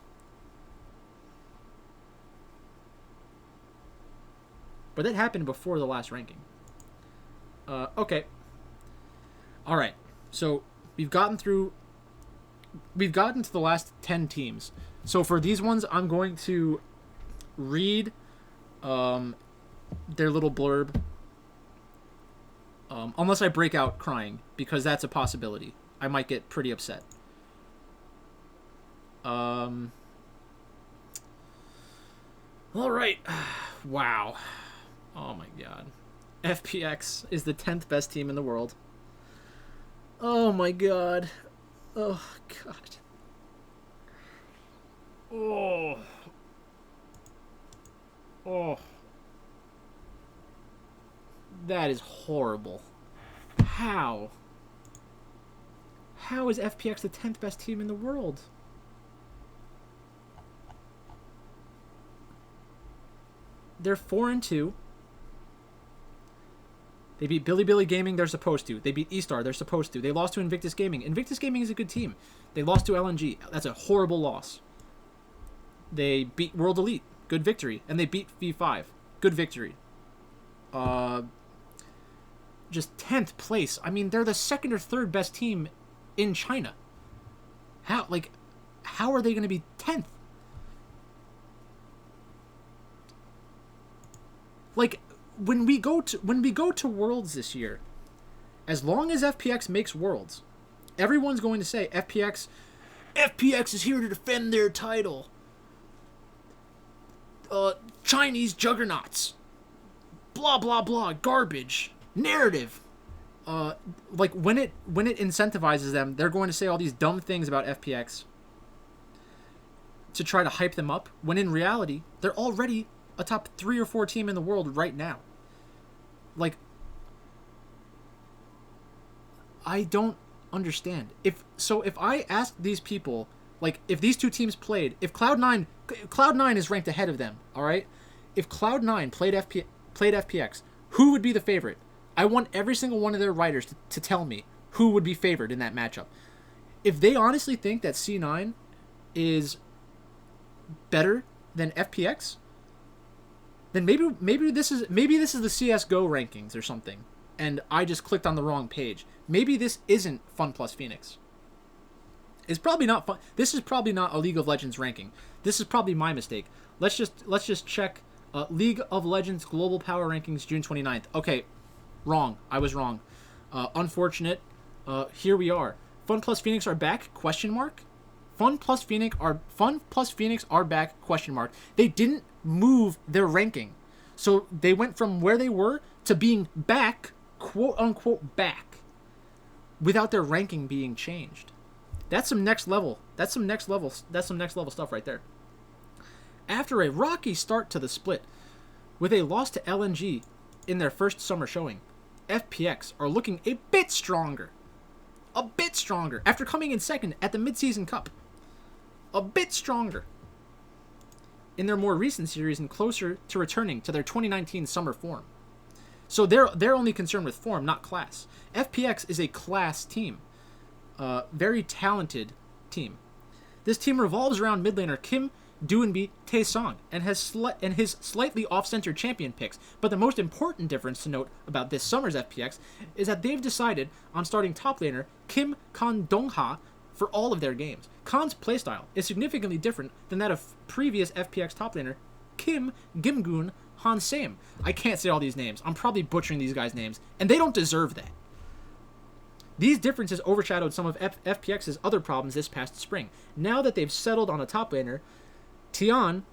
But that happened before the last ranking. Okay. All right. So we've gotten to the last 10 teams. So for these ones, I'm going to read their little blurb. Unless I break out crying, because that's a possibility. I might get pretty upset. All right. Wow. Oh my god. FPX is the 10th best team in the world. Oh my god. Oh god. Oh. Oh. That is horrible. How? How is FPX the 10th best team in the world? They're 4-2. They beat Billy Gaming, they're supposed to. They beat E-Star, they're supposed to. They lost to Invictus Gaming. Invictus Gaming is a good team. They lost to LNG. That's a horrible loss. They beat World Elite. Good victory. And they beat V5. Good victory. Just 10th place. I mean, they're the 2nd or 3rd best team in China. How are they going to be 10th? Like, when we go to Worlds this year, as long as FPX makes Worlds, everyone's going to say FPX is here to defend their title. Chinese juggernauts. Blah blah blah. Garbage. Narrative. Like when it incentivizes them, they're going to say all these dumb things about FPX to try to hype them up, when in reality, they're already a top 3 or 4 team in the world right now. Like, I don't understand. If I asked these people, like, if these two teams played, if Cloud9 is ranked ahead of them, all right? If Cloud9 played FPX, who would be the favorite? I want every single one of their writers to tell me who would be favored in that matchup. If they honestly think that C9 is better than FPX, then maybe this is the CS:GO rankings or something, and I just clicked on the wrong page. Maybe this isn't Fun Plus Phoenix. It's probably not fun. This is probably not a League of Legends ranking. This is probably my mistake. Let's just check League of Legends Global Power Rankings June 29th. Okay, wrong. I was wrong. Unfortunate. Here we are. Fun Plus Phoenix are back? Question mark. Fun plus Phoenix are back, question mark. They didn't move their ranking. So they went from where they were to being back, quote unquote back, without their ranking being changed. That's some next level. That's some next level stuff right there. After a rocky start to the split, with a loss to LNG in their first summer showing, FPX are looking a bit stronger. A bit stronger. After coming in second at the Mid-Season Cup. A bit stronger in their more recent series and closer to returning to their 2019 summer form. So they're only concerned with form, not class. FPX is a class team. Very talented team. This team revolves around mid laner Kim Doonbi Taesong and his slightly off-center champion picks. But the most important difference to note about this summer's FPX is that they've decided on starting top laner Kim Kan Dongha for all of their games. Kan's playstyle is significantly different than that of previous FPX top laner Kim Gimgun Han Sam. I can't say all these names. I'm probably butchering these guys' names, and they don't deserve that. These differences overshadowed some of FPX's other problems this past spring. Now that they've settled on a top laner, Tian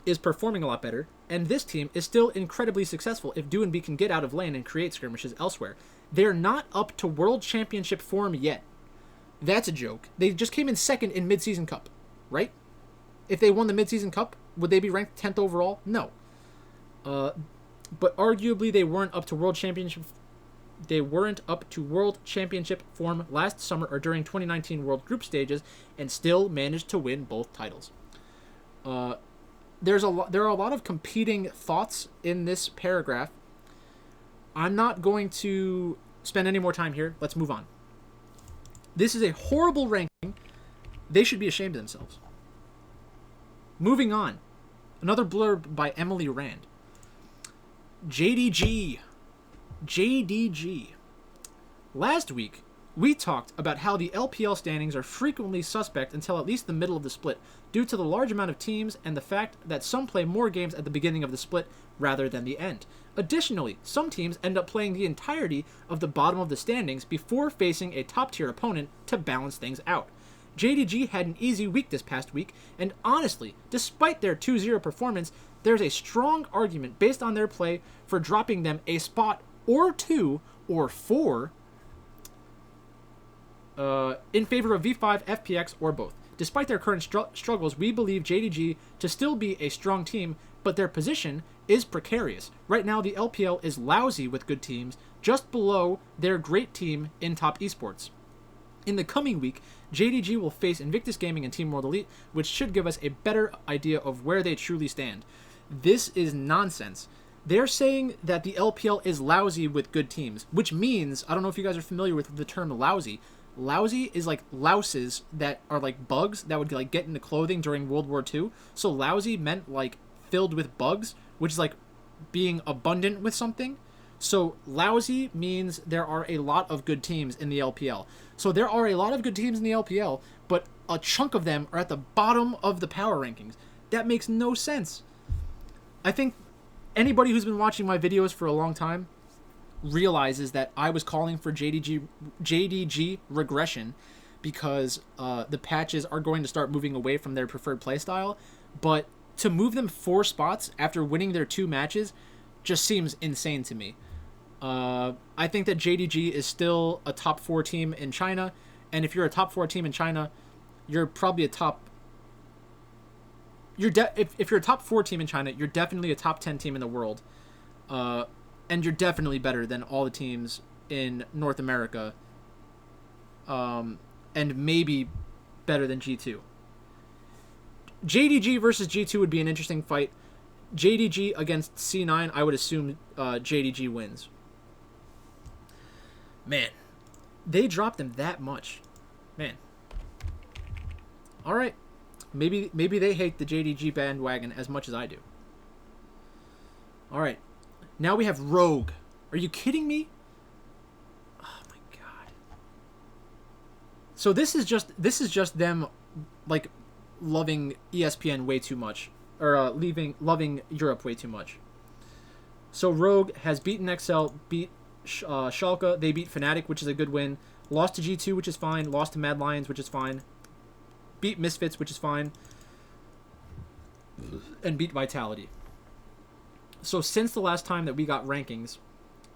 is performing a lot better, and this team is still incredibly successful if Doonbi can get out of lane and create skirmishes elsewhere. They're not up to World Championship form yet. That's a joke. They just came in second in Mid-Season Cup, right? If they won the Mid-Season Cup, would they be ranked 10th overall? No. But arguably they weren't up to World Championship. They weren't up to World Championship form last summer or during 2019 World Group stages, and still managed to win both titles. There are a lot of competing thoughts in this paragraph. I'm not going to spend any more time here. Let's move on. This is a horrible ranking. They should be ashamed of themselves. Moving on. Another blurb by Emily Rand. JDG. Last week, we talked about how the LPL standings are frequently suspect until at least the middle of the split, due to the large amount of teams and the fact that some play more games at the beginning of the split rather than the end. Additionally, some teams end up playing the entirety of the bottom of the standings before facing a top-tier opponent to balance things out. JDG had an easy week this past week, and honestly, despite their 2-0 performance, there's a strong argument based on their play for dropping them a spot or 2 or 4 in favor of V5, FPX, or both. Despite their current struggles, we believe JDG to still be a strong team, but their position is precarious. Right now, the LPL is lousy with good teams, just below their great team in top esports. In the coming week, JDG will face Invictus Gaming and Team World Elite, which should give us a better idea of where they truly stand. This is nonsense. They're saying that the LPL is lousy with good teams, which means, I don't know if you guys are familiar with the term lousy. Lousy is like louses that are like bugs that would like get into clothing during World War II. So lousy meant like filled with bugs, which is like being abundant with something. So lousy means there are a lot of good teams in the LPL. So there are a lot of good teams in the LPL, but a chunk of them are at the bottom of the power rankings. That makes no sense. I think anybody who's been watching my videos for a long time realizes that I was calling for JDG regression because the patches are going to start moving away from their preferred playstyle. But to move them 4 spots after winning their 2 matches just seems insane to me. I think that JDG is still a top 4 team in China, and if you're a top 4 team in China, you're probably a top. If you're a top 4 team in China, you're definitely a top 10 team in the world, and you're definitely better than all the teams in North America, and maybe better than G2. JDG versus G2 would be an interesting fight. JDG against C9, I would assume JDG wins. Man, they dropped them that much. Man. All right. Maybe they hate the JDG bandwagon as much as I do. All right. Now we have Rogue. Are you kidding me? Oh my god. So this is just them like loving ESPN way too much, or loving Europe way too much. So Rogue has beaten XL, beat Schalke, they beat Fnatic, which is a good win. Lost to G2, which is fine. Lost to Mad Lions, which is fine. beat Misfits, which is fine, and beat Vitality. So since the last time that we got rankings,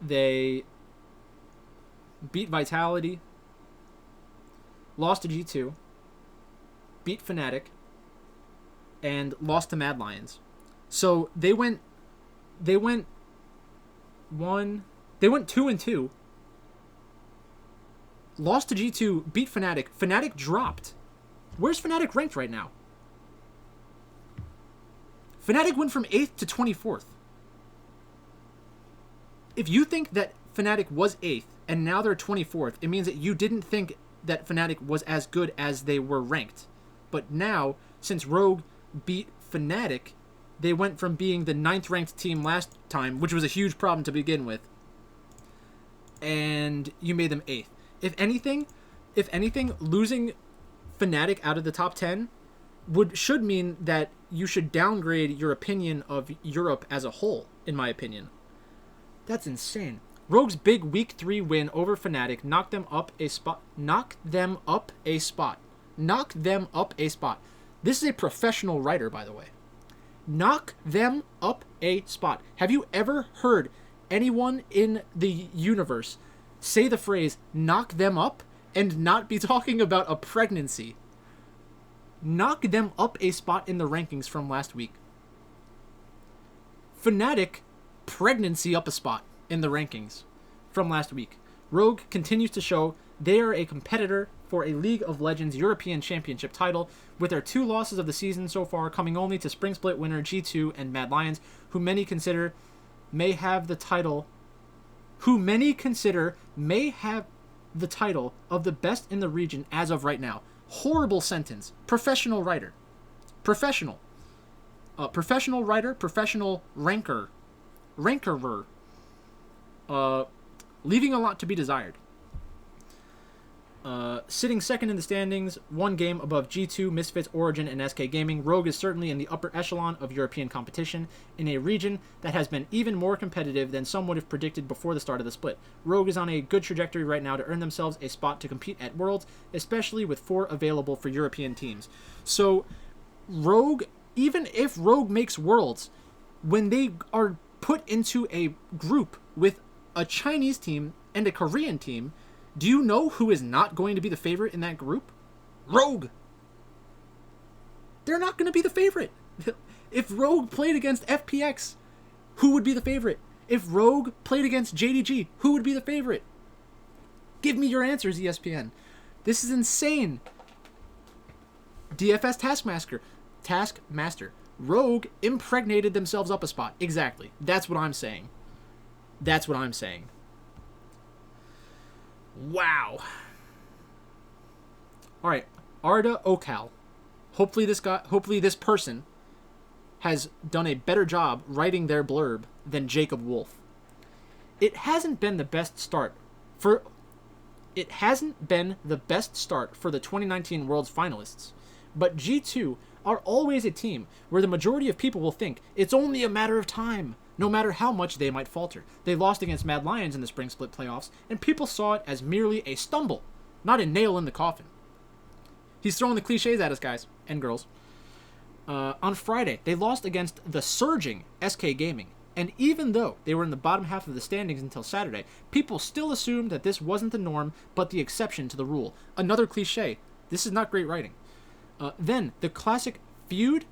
they beat Vitality, lost to G2, beat Fnatic, and lost to Mad Lions. So they went 2-2. Lost to G2, beat Fnatic. Fnatic dropped. Where's Fnatic ranked right now? Fnatic went from 8th to 24th. If you think that Fnatic was 8th and now they're 24th, it means that you didn't think that Fnatic was as good as they were ranked. But now, since Rogue beat Fnatic, they went from being the 9th ranked team last time, which was a huge problem to begin with, and you made them 8th. If anything, losing Fnatic out of the top 10 should mean that you should downgrade your opinion of Europe as a whole, in my opinion. That's insane. Rogue's big Week 3 win over Fnatic knocked them up a spot. This is a professional writer, by the way. Knock them up a spot. Have you ever heard anyone in the universe say the phrase knock them up and not be talking about a pregnancy? Knock them up a spot in the rankings from last week. Fnatic pregnancy up a spot in the rankings from last week. Rogue continues to show they are a competitor for a League of Legends European Championship title, with their 2 losses of the season so far coming only to Spring Split winner G2 and Mad Lions, who many consider may have the title of the best in the region as of right now. Horrible sentence. Professional writer. Professional writer, professional rankerer. Leaving a lot to be desired. Sitting second in the standings, 1 game above G2, Misfits, Origin, and SK Gaming, Rogue is certainly in the upper echelon of European competition in a region that has been even more competitive than some would have predicted before the start of the split. Rogue is on a good trajectory right now to earn themselves a spot to compete at Worlds, especially with 4 available for European teams. So, Rogue, even if Rogue makes Worlds, when they are put into a group with a Chinese team and a Korean team, do you know who is not going to be the favorite in that group? Rogue. They're not going to be the favorite. If Rogue played against FPX, who would be the favorite? If Rogue played against JDG, who would be the favorite? Give me your answers, ESPN. This is insane. DFS Taskmaster. Rogue impregnated themselves up a spot. Exactly. That's what I'm saying. Wow. All right, Arda Okal. Hopefully this person has done a better job writing their blurb than Jacob Wolf. It hasn't been the best start for the 2019 Worlds finalists, but G2 are always a team where the majority of people will think it's only a matter of time, no matter how much they might falter. They lost against Mad Lions in the Spring Split playoffs, and people saw it as merely a stumble, not a nail in the coffin. He's throwing the cliches at us, guys and girls. On Friday, they lost against the surging SK Gaming, and even though they were in the bottom half of the standings until Saturday, people still assumed that this wasn't the norm, but the exception to the rule. Another cliche. This is not great writing. Then, the classic feud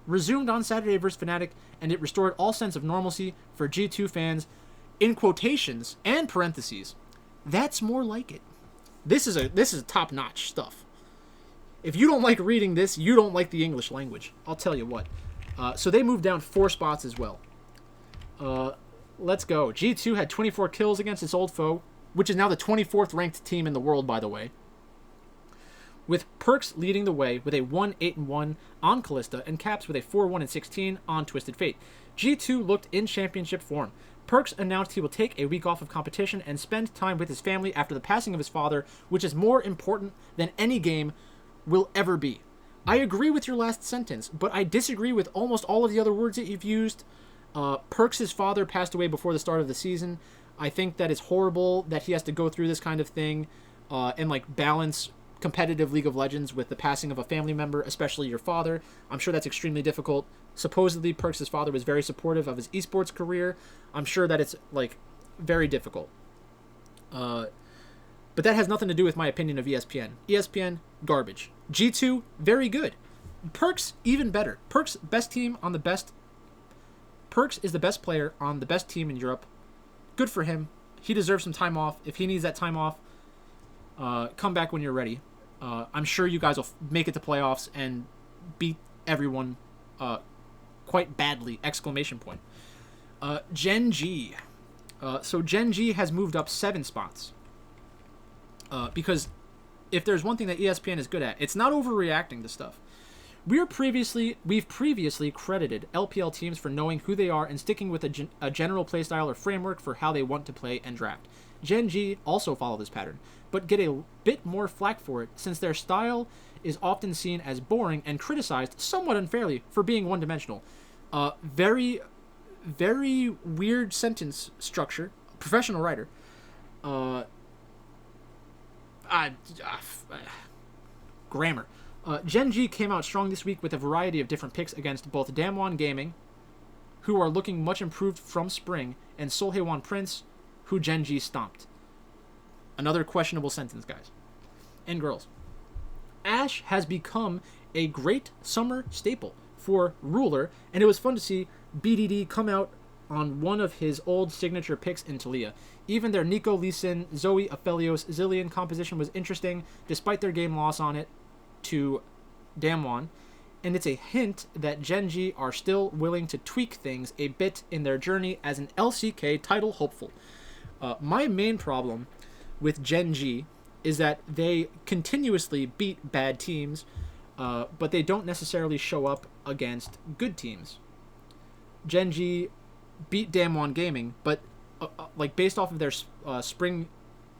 resumed on Saturday versus Fnatic, and it restored all sense of normalcy for G2 fans, in quotations and parentheses. That's more like it. This is top-notch stuff. If you don't like reading this, you don't like the English language. I'll tell you what. So they moved down 4 spots as well. Let's go. G2 had 24 kills against its old foe, which is now the 24th ranked team in the world, by the way, with Perks leading the way with a 1-8-1 on Callista and Caps with a 4-1-16 on Twisted Fate. G2 looked in championship form. Perks announced he will take a week off of competition and spend time with his family after the passing of his father, which is more important than any game will ever be. I agree with your last sentence, but I disagree with almost all of the other words that you've used. Perks' father passed away before the start of the season. I think that it's horrible that he has to go through this kind of thing and balance competitive League of Legends with the passing of a family member, especially your father. I'm sure that's extremely difficult. Supposedly, Perks' father was very supportive of his esports career. I'm sure that it's, like, very difficult. But that has nothing to do with my opinion of ESPN. ESPN, garbage. G2, very good. Perks, even better. Perks, best team on the best... Perks is the best player on the best team in Europe. Good for him. He deserves some time off. If he needs that time off, come back when you're ready. I'm sure you guys will make it to playoffs and beat everyone quite badly! Exclamation point. Gen G. So Gen G has moved up 7 spots. Because if there's one thing that ESPN is good at, it's not overreacting to stuff. We've previously credited LPL teams for knowing who they are and sticking with a general playstyle or framework for how they want to play and draft. Gen G also follow this pattern, but get a bit more flack for it since their style is often seen as boring and criticized somewhat unfairly for being one-dimensional. Very, very weird sentence structure. Professional writer. Grammar. Gen G came out strong this week with a variety of different picks against both Damwon Gaming, who are looking much improved from spring, and Solhewan Prince, who Gen G stomped. Another questionable sentence, guys. And girls. Ashe has become a great summer staple for Ruler, and it was fun to see BDD come out on one of his old signature picks in Talia. Even their Nico, Lee Sin, Zoe, Aphelios, Zillion composition was interesting, despite their game loss on it to Damwon, and it's a hint that Gen G are still willing to tweak things a bit in their journey as an LCK title hopeful. My main problem with Gen G is that they continuously beat bad teams, but they don't necessarily show up against good teams. Gen G beat Damwon Gaming, but like based off of their spring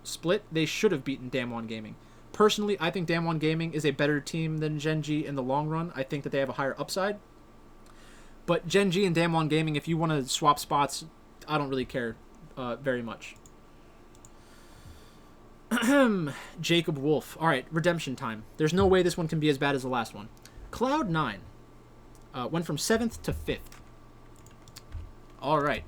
split, they should have beaten Damwon Gaming. Personally, I think Damwon Gaming is a better team than Gen G in the long run. I think that they have a higher upside. But Gen G and Damwon Gaming, if you want to swap spots, I don't really care very much. Jacob Wolf. All right, redemption time. There's no way this one can be as bad as the last one. Cloud9 went from 7th to 5th. All right.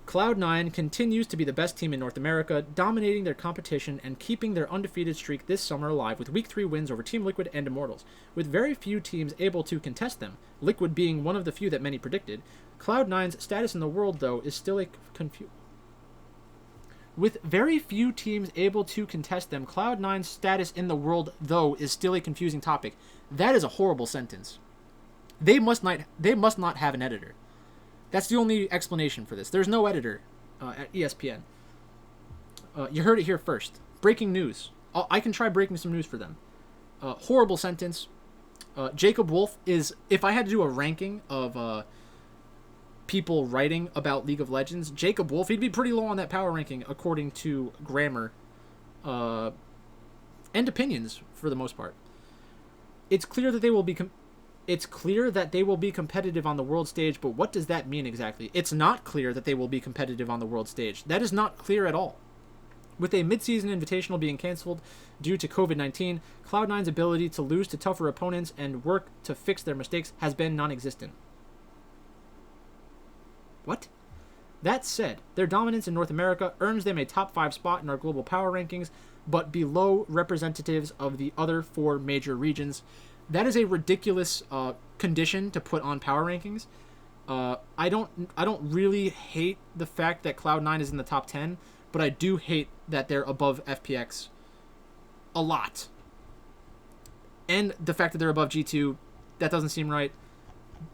Cloud9 continues to be the best team in North America, dominating their competition and keeping their undefeated streak this summer alive with Week 3 wins over Team Liquid and Immortals. With very few teams able to contest them, Liquid being one of the few that many predicted, Cloud9's status in the world, though, is still a With very few teams able to contest them, Cloud9's status in the world, though, is still a confusing topic. That is a horrible sentence. They must not have an editor. That's the only explanation for this. There's no editor at ESPN. You heard it here first. Breaking news. I can try breaking some news for them. Horrible sentence. Jacob Wolf is... If I had to do a ranking of people writing about League of Legends, Jacob Wolf, he'd be pretty low on that power ranking according to grammar and opinions for the most part. It's clear that they will be... It's clear that they will be competitive on the world stage, but what does that mean exactly? It's not clear that they will be competitive on the world stage. That is not clear at all. With a mid-season invitational being canceled due to COVID-19, Cloud9's ability to lose to tougher opponents and work to fix their mistakes has been non-existent. What? That said, their dominance in North America earns them a top 5 spot in our global power rankings, but below representatives of the other 4 major regions. That is a ridiculous condition to put on power rankings. I don't really hate the fact that Cloud9 is in the top 10, but I do hate that they're above FPX a lot. And the fact that they're above G2, that doesn't seem right.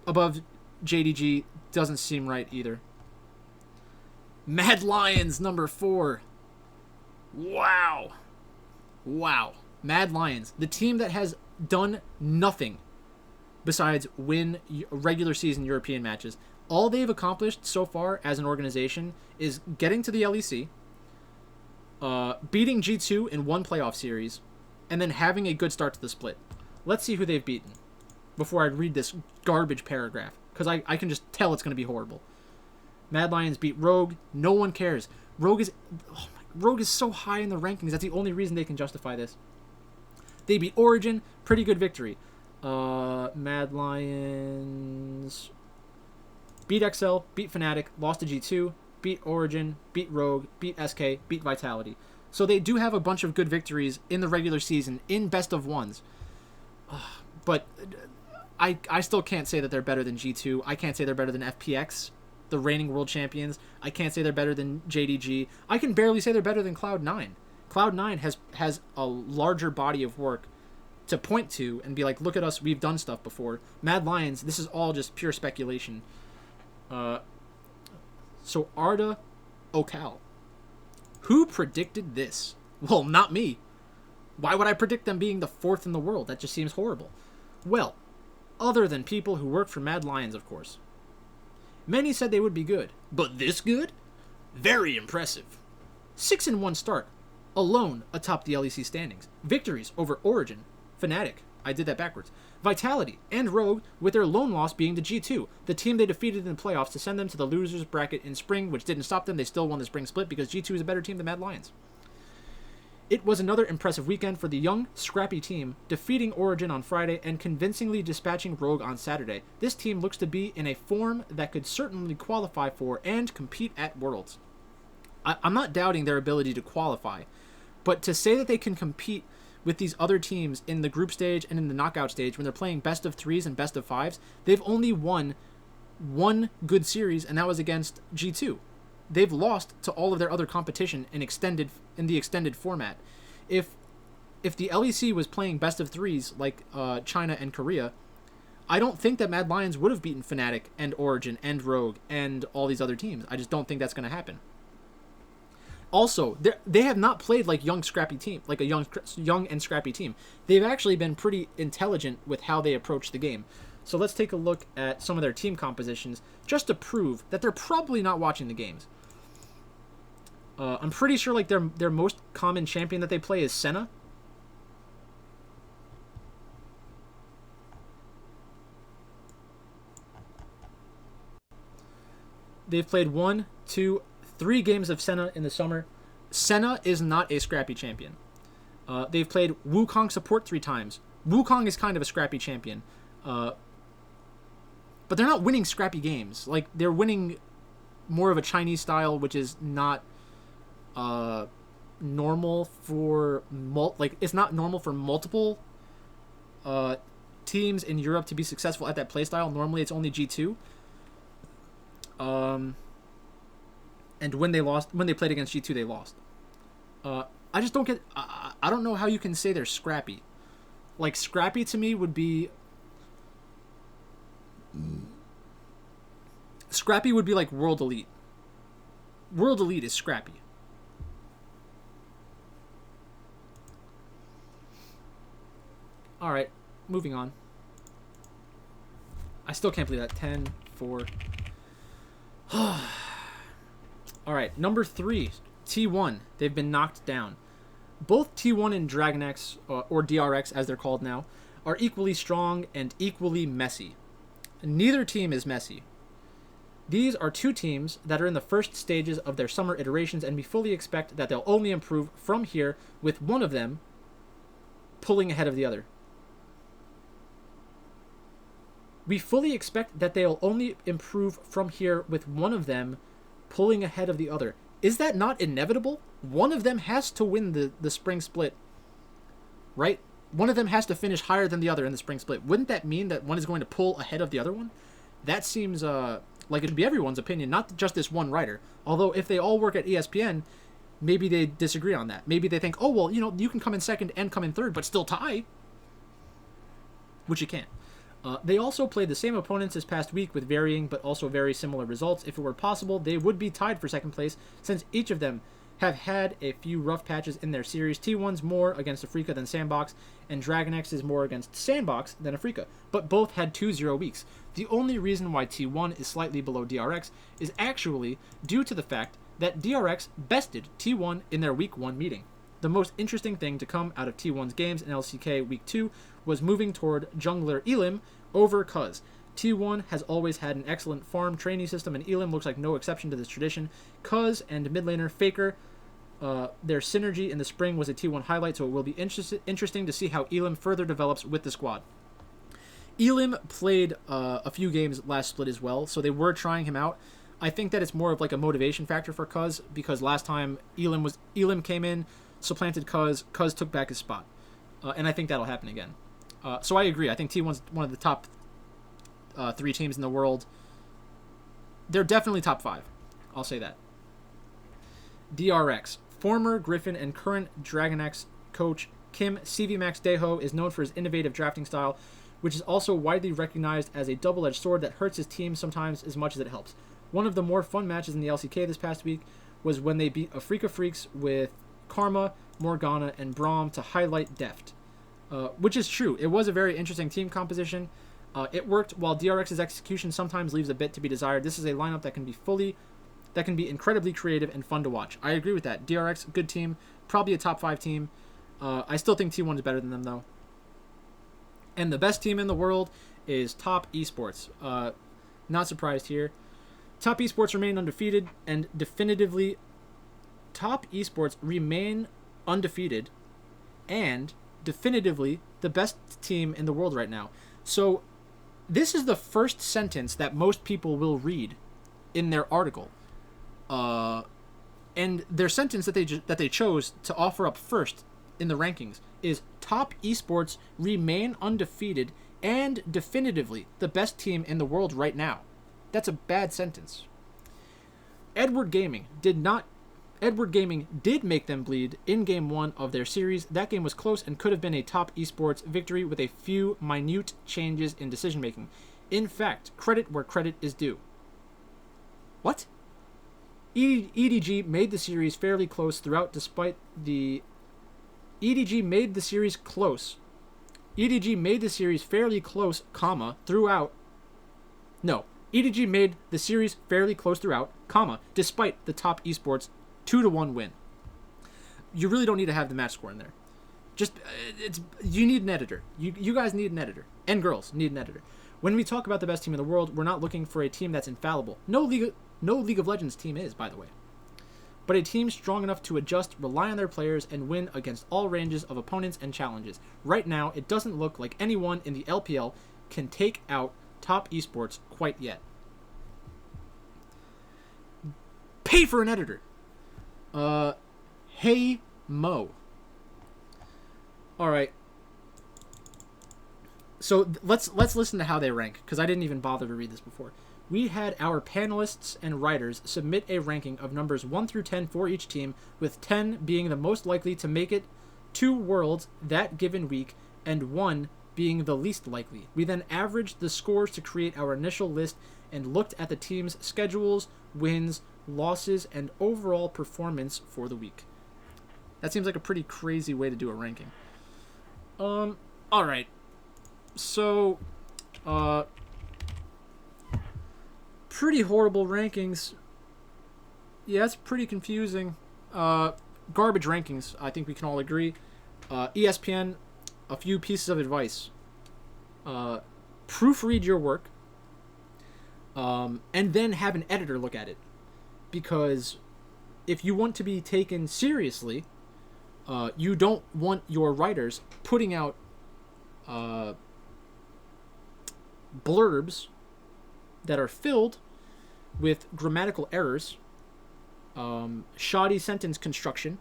Above JDG doesn't seem right either. Mad Lions number 4. Wow. Mad Lions, the team that has done nothing besides win regular season European matches. All they've accomplished so far as an organization is getting to the LEC, beating G2 in one playoff series, and then having a good start to the split. Let's see who they've beaten before I read this garbage paragraph, because I can just tell it's going to be horrible. Mad Lions beat Rogue. No one cares. Rogue is so high in the rankings. That's the only reason they can justify this. They beat Origin, pretty good victory. Mad Lions beat XL, beat Fnatic, lost to G2, beat Origin, beat Rogue, beat SK, beat Vitality. So they do have a bunch of good victories in the regular season, in best of ones. But I still can't say that they're better than G2. I can't say they're better than FPX, the reigning world champions. I can't say they're better than JDG. I can barely say they're better than Cloud9. Cloud9 has a larger body of work to point to and be like, look at us, we've done stuff before. Mad Lions, this is all just pure speculation. So Arda Okal. Who predicted this? Well, not me. Why would I predict them being the 4th in the world? That just seems horrible. Well, other than people who work for Mad Lions, of course. Many said they would be good. But this good? Very impressive. 6-1 start. Alone atop the LEC standings. Victories over Origin, Fnatic, I did that backwards, Vitality, and Rogue, with their lone loss being to G2, the team they defeated in the playoffs to send them to the losers bracket in spring, which didn't stop them. They still won the spring split because G2 is a better team than Mad Lions. It was another impressive weekend for the young, scrappy team, defeating Origin on Friday and convincingly dispatching Rogue on Saturday. This team looks to be in a form that could certainly qualify for and compete at Worlds. I'm not doubting their ability to qualify, but to say that they can compete with these other teams in the group stage and in the knockout stage when they're playing best of 3s and best of 5s, they've only won one good series, and that was against G2. They've lost to all of their other competition in the extended format. If the LEC was playing best of 3s like China and Korea, I don't think that Mad Lions would have beaten Fnatic and Origin and Rogue and all these other teams. I just don't think that's going to happen. Also, they have not played like a young and scrappy team. They've actually been pretty intelligent with how they approach the game. So let's take a look at some of their team compositions just to prove that they're probably not watching the games. I'm pretty sure like their most common champion that they play is Senna. They've played 1, 2, 3 games of Senna in the summer. Senna is not a scrappy champion. They've played Wukong support 3 times. Wukong is kind of a scrappy champion. But they're not winning scrappy games. Like, they're winning more of a Chinese style, which is not normal for... it's not normal for multiple teams in Europe to be successful at that playstyle. Normally, it's only G2. And when they played against G2, they lost. I just don't get... I don't know how you can say they're scrappy. Like, scrappy to me would be... Scrappy would be like World Elite. World Elite is scrappy. Alright, moving on. I still can't believe that. 10, 4... Alright, number 3, T1. They've been knocked down. Both T1 and DragonX, or DRX as they're called now, are equally strong and equally messy. Neither team is messy. These are 2 teams that are in the first stages of their summer iterations, and we fully expect that they'll only improve from here, with one of them pulling ahead of the other. We fully expect that they'll only improve from here, with one of them pulling ahead of the other. Is that not inevitable? One of them has to win the spring split, right? One of them has to finish higher than the other in the spring split. Wouldn't that mean that one is going to pull ahead of the other one? That seems like it should be everyone's opinion, not just this one writer. Although if they all work at ESPN, maybe they disagree on that. Maybe they think, oh, well, you can come in second and come in third, but still tie. Which you can't. They also played the same opponents this past week with varying but also very similar results. If it were possible, they would be tied for second place, since each of them have had a few rough patches in their series. T1's more against Afrika than Sandbox, and DragonX is more against Sandbox than Afrika, but both had 2-0 weeks. The only reason why T1 is slightly below DRX is actually due to the fact that DRX bested T1 in their Week 1 meeting. The most interesting thing to come out of T1's games in LCK Week 2 was moving toward jungler Elim over Cuz. T1 has always had an excellent farm training system, and Elim looks like no exception to this tradition. Cuz and mid laner Faker Their synergy in the spring was a T1 highlight, so it will be interesting to see how Elim further develops with the squad. Elim played a few games last split as well, so they were trying him out. I think that it's more of like a motivation factor for Cuz, because last time Elim came in, supplanted Cuz took back his spot. And I think that'll happen again. So I agree. I think T1's one of the top 3 teams in the world. They're definitely top 5. I'll say that. DRX. Former Griffin and current DragonX coach Kim CVMAX Deho is known for his innovative drafting style, which is also widely recognized as a double-edged sword that hurts his team sometimes as much as it helps. One of the more fun matches in the LCK this past week was when they beat a Freak of Freaks with Karma, Morgana, and Braum to highlight Deft. Which is true. It was a very interesting team composition. It worked, while DRX's execution sometimes leaves a bit to be desired. This is a lineup that can be incredibly creative and fun to watch. I agree with that. DRX, good team, probably a top 5 team. I still think T1 is better than them, though. And the best team in the world is Top Esports. Not surprised here. Top Esports remain undefeated, and definitively, Top Esports remain undefeated, and definitively the best team in the world right now. So, this is the first sentence that most people will read in their article. And their sentence that they chose to offer up first in the rankings is Top Esports remain undefeated and definitively the best team in the world right now. That's a bad sentence. Edward Gaming did make them bleed in Game 1 of their series. That game was close and could have been a Top Esports victory with a few minute changes in decision-making. In fact, credit where credit is due. What? EDG made the series fairly close throughout despite the... EDG made the series close. EDG made the series fairly close, throughout... No. EDG made the series fairly close throughout, despite the Top Esports 2-1 win. You really don't need to have the match score in there. You need an editor. You guys need an editor. And girls need an editor. When we talk about the best team in the world, we're not looking for a team that's infallible. No League of Legends team is, by the way. But a team strong enough to adjust, rely on their players, and win against all ranges of opponents and challenges. Right now, it doesn't look like anyone in the LPL can take out Top Esports quite yet. Pay for an editor. Hey Mo. Alright. So let's listen to how they rank, because I didn't even bother to read this before. We had our panelists and writers submit a ranking of numbers 1 through 10 for each team, with 10 being the most likely to make it to Worlds that given week, and 1 being the least likely. We then averaged the scores to create our initial list and looked at the team's schedules, wins, losses, and overall performance for the week. That seems like a pretty crazy way to do a ranking. Alright. So, pretty horrible rankings. Yeah, it's pretty confusing. Garbage rankings, I think we can all agree. ESPN, a few pieces of advice. Proofread your work, and then have an editor look at it. Because if you want to be taken seriously, you don't want your writers putting out blurbs that are filled with grammatical errors, shoddy sentence construction,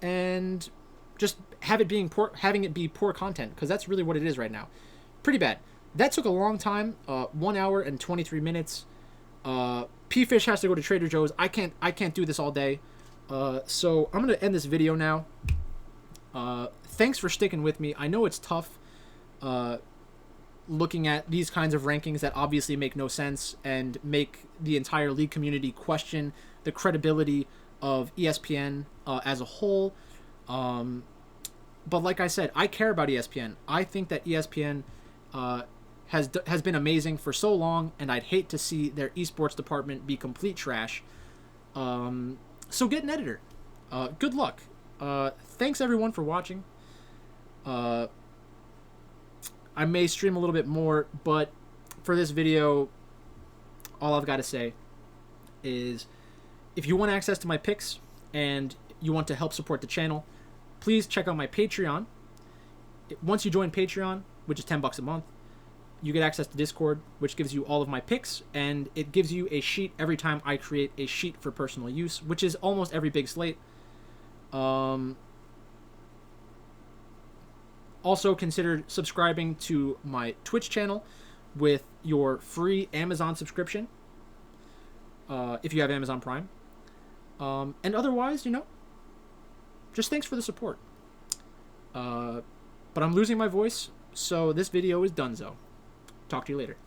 and just having it be poor content, because that's really what it is right now. Pretty bad. That took a long time, 1 hour and 23 minutes. P-Fish has to go to Trader Joe's. I can't do this all day. So I'm gonna end this video now. Thanks for sticking with me. I know it's tough looking at these kinds of rankings that obviously make no sense and make the entire league community question the credibility of ESPN as a whole. But like I said, I care about ESPN. I think that ESPN has been amazing for so long, and I'd hate to see their esports department be complete trash. So get an editor. Good luck. Thanks everyone for watching. I may stream a little bit more, but for this video, all I've got to say is if you want access to my picks and you want to help support the channel, please check out my Patreon. Once you join Patreon, which is $10 a month, you get access to Discord, which gives you all of my picks, and it gives you a sheet every time I create a sheet for personal use, which is almost every big slate. Also, consider subscribing to my Twitch channel with your free Amazon subscription, if you have Amazon Prime. And otherwise, just thanks for the support. But I'm losing my voice, so this video is donezo. Talk to you later.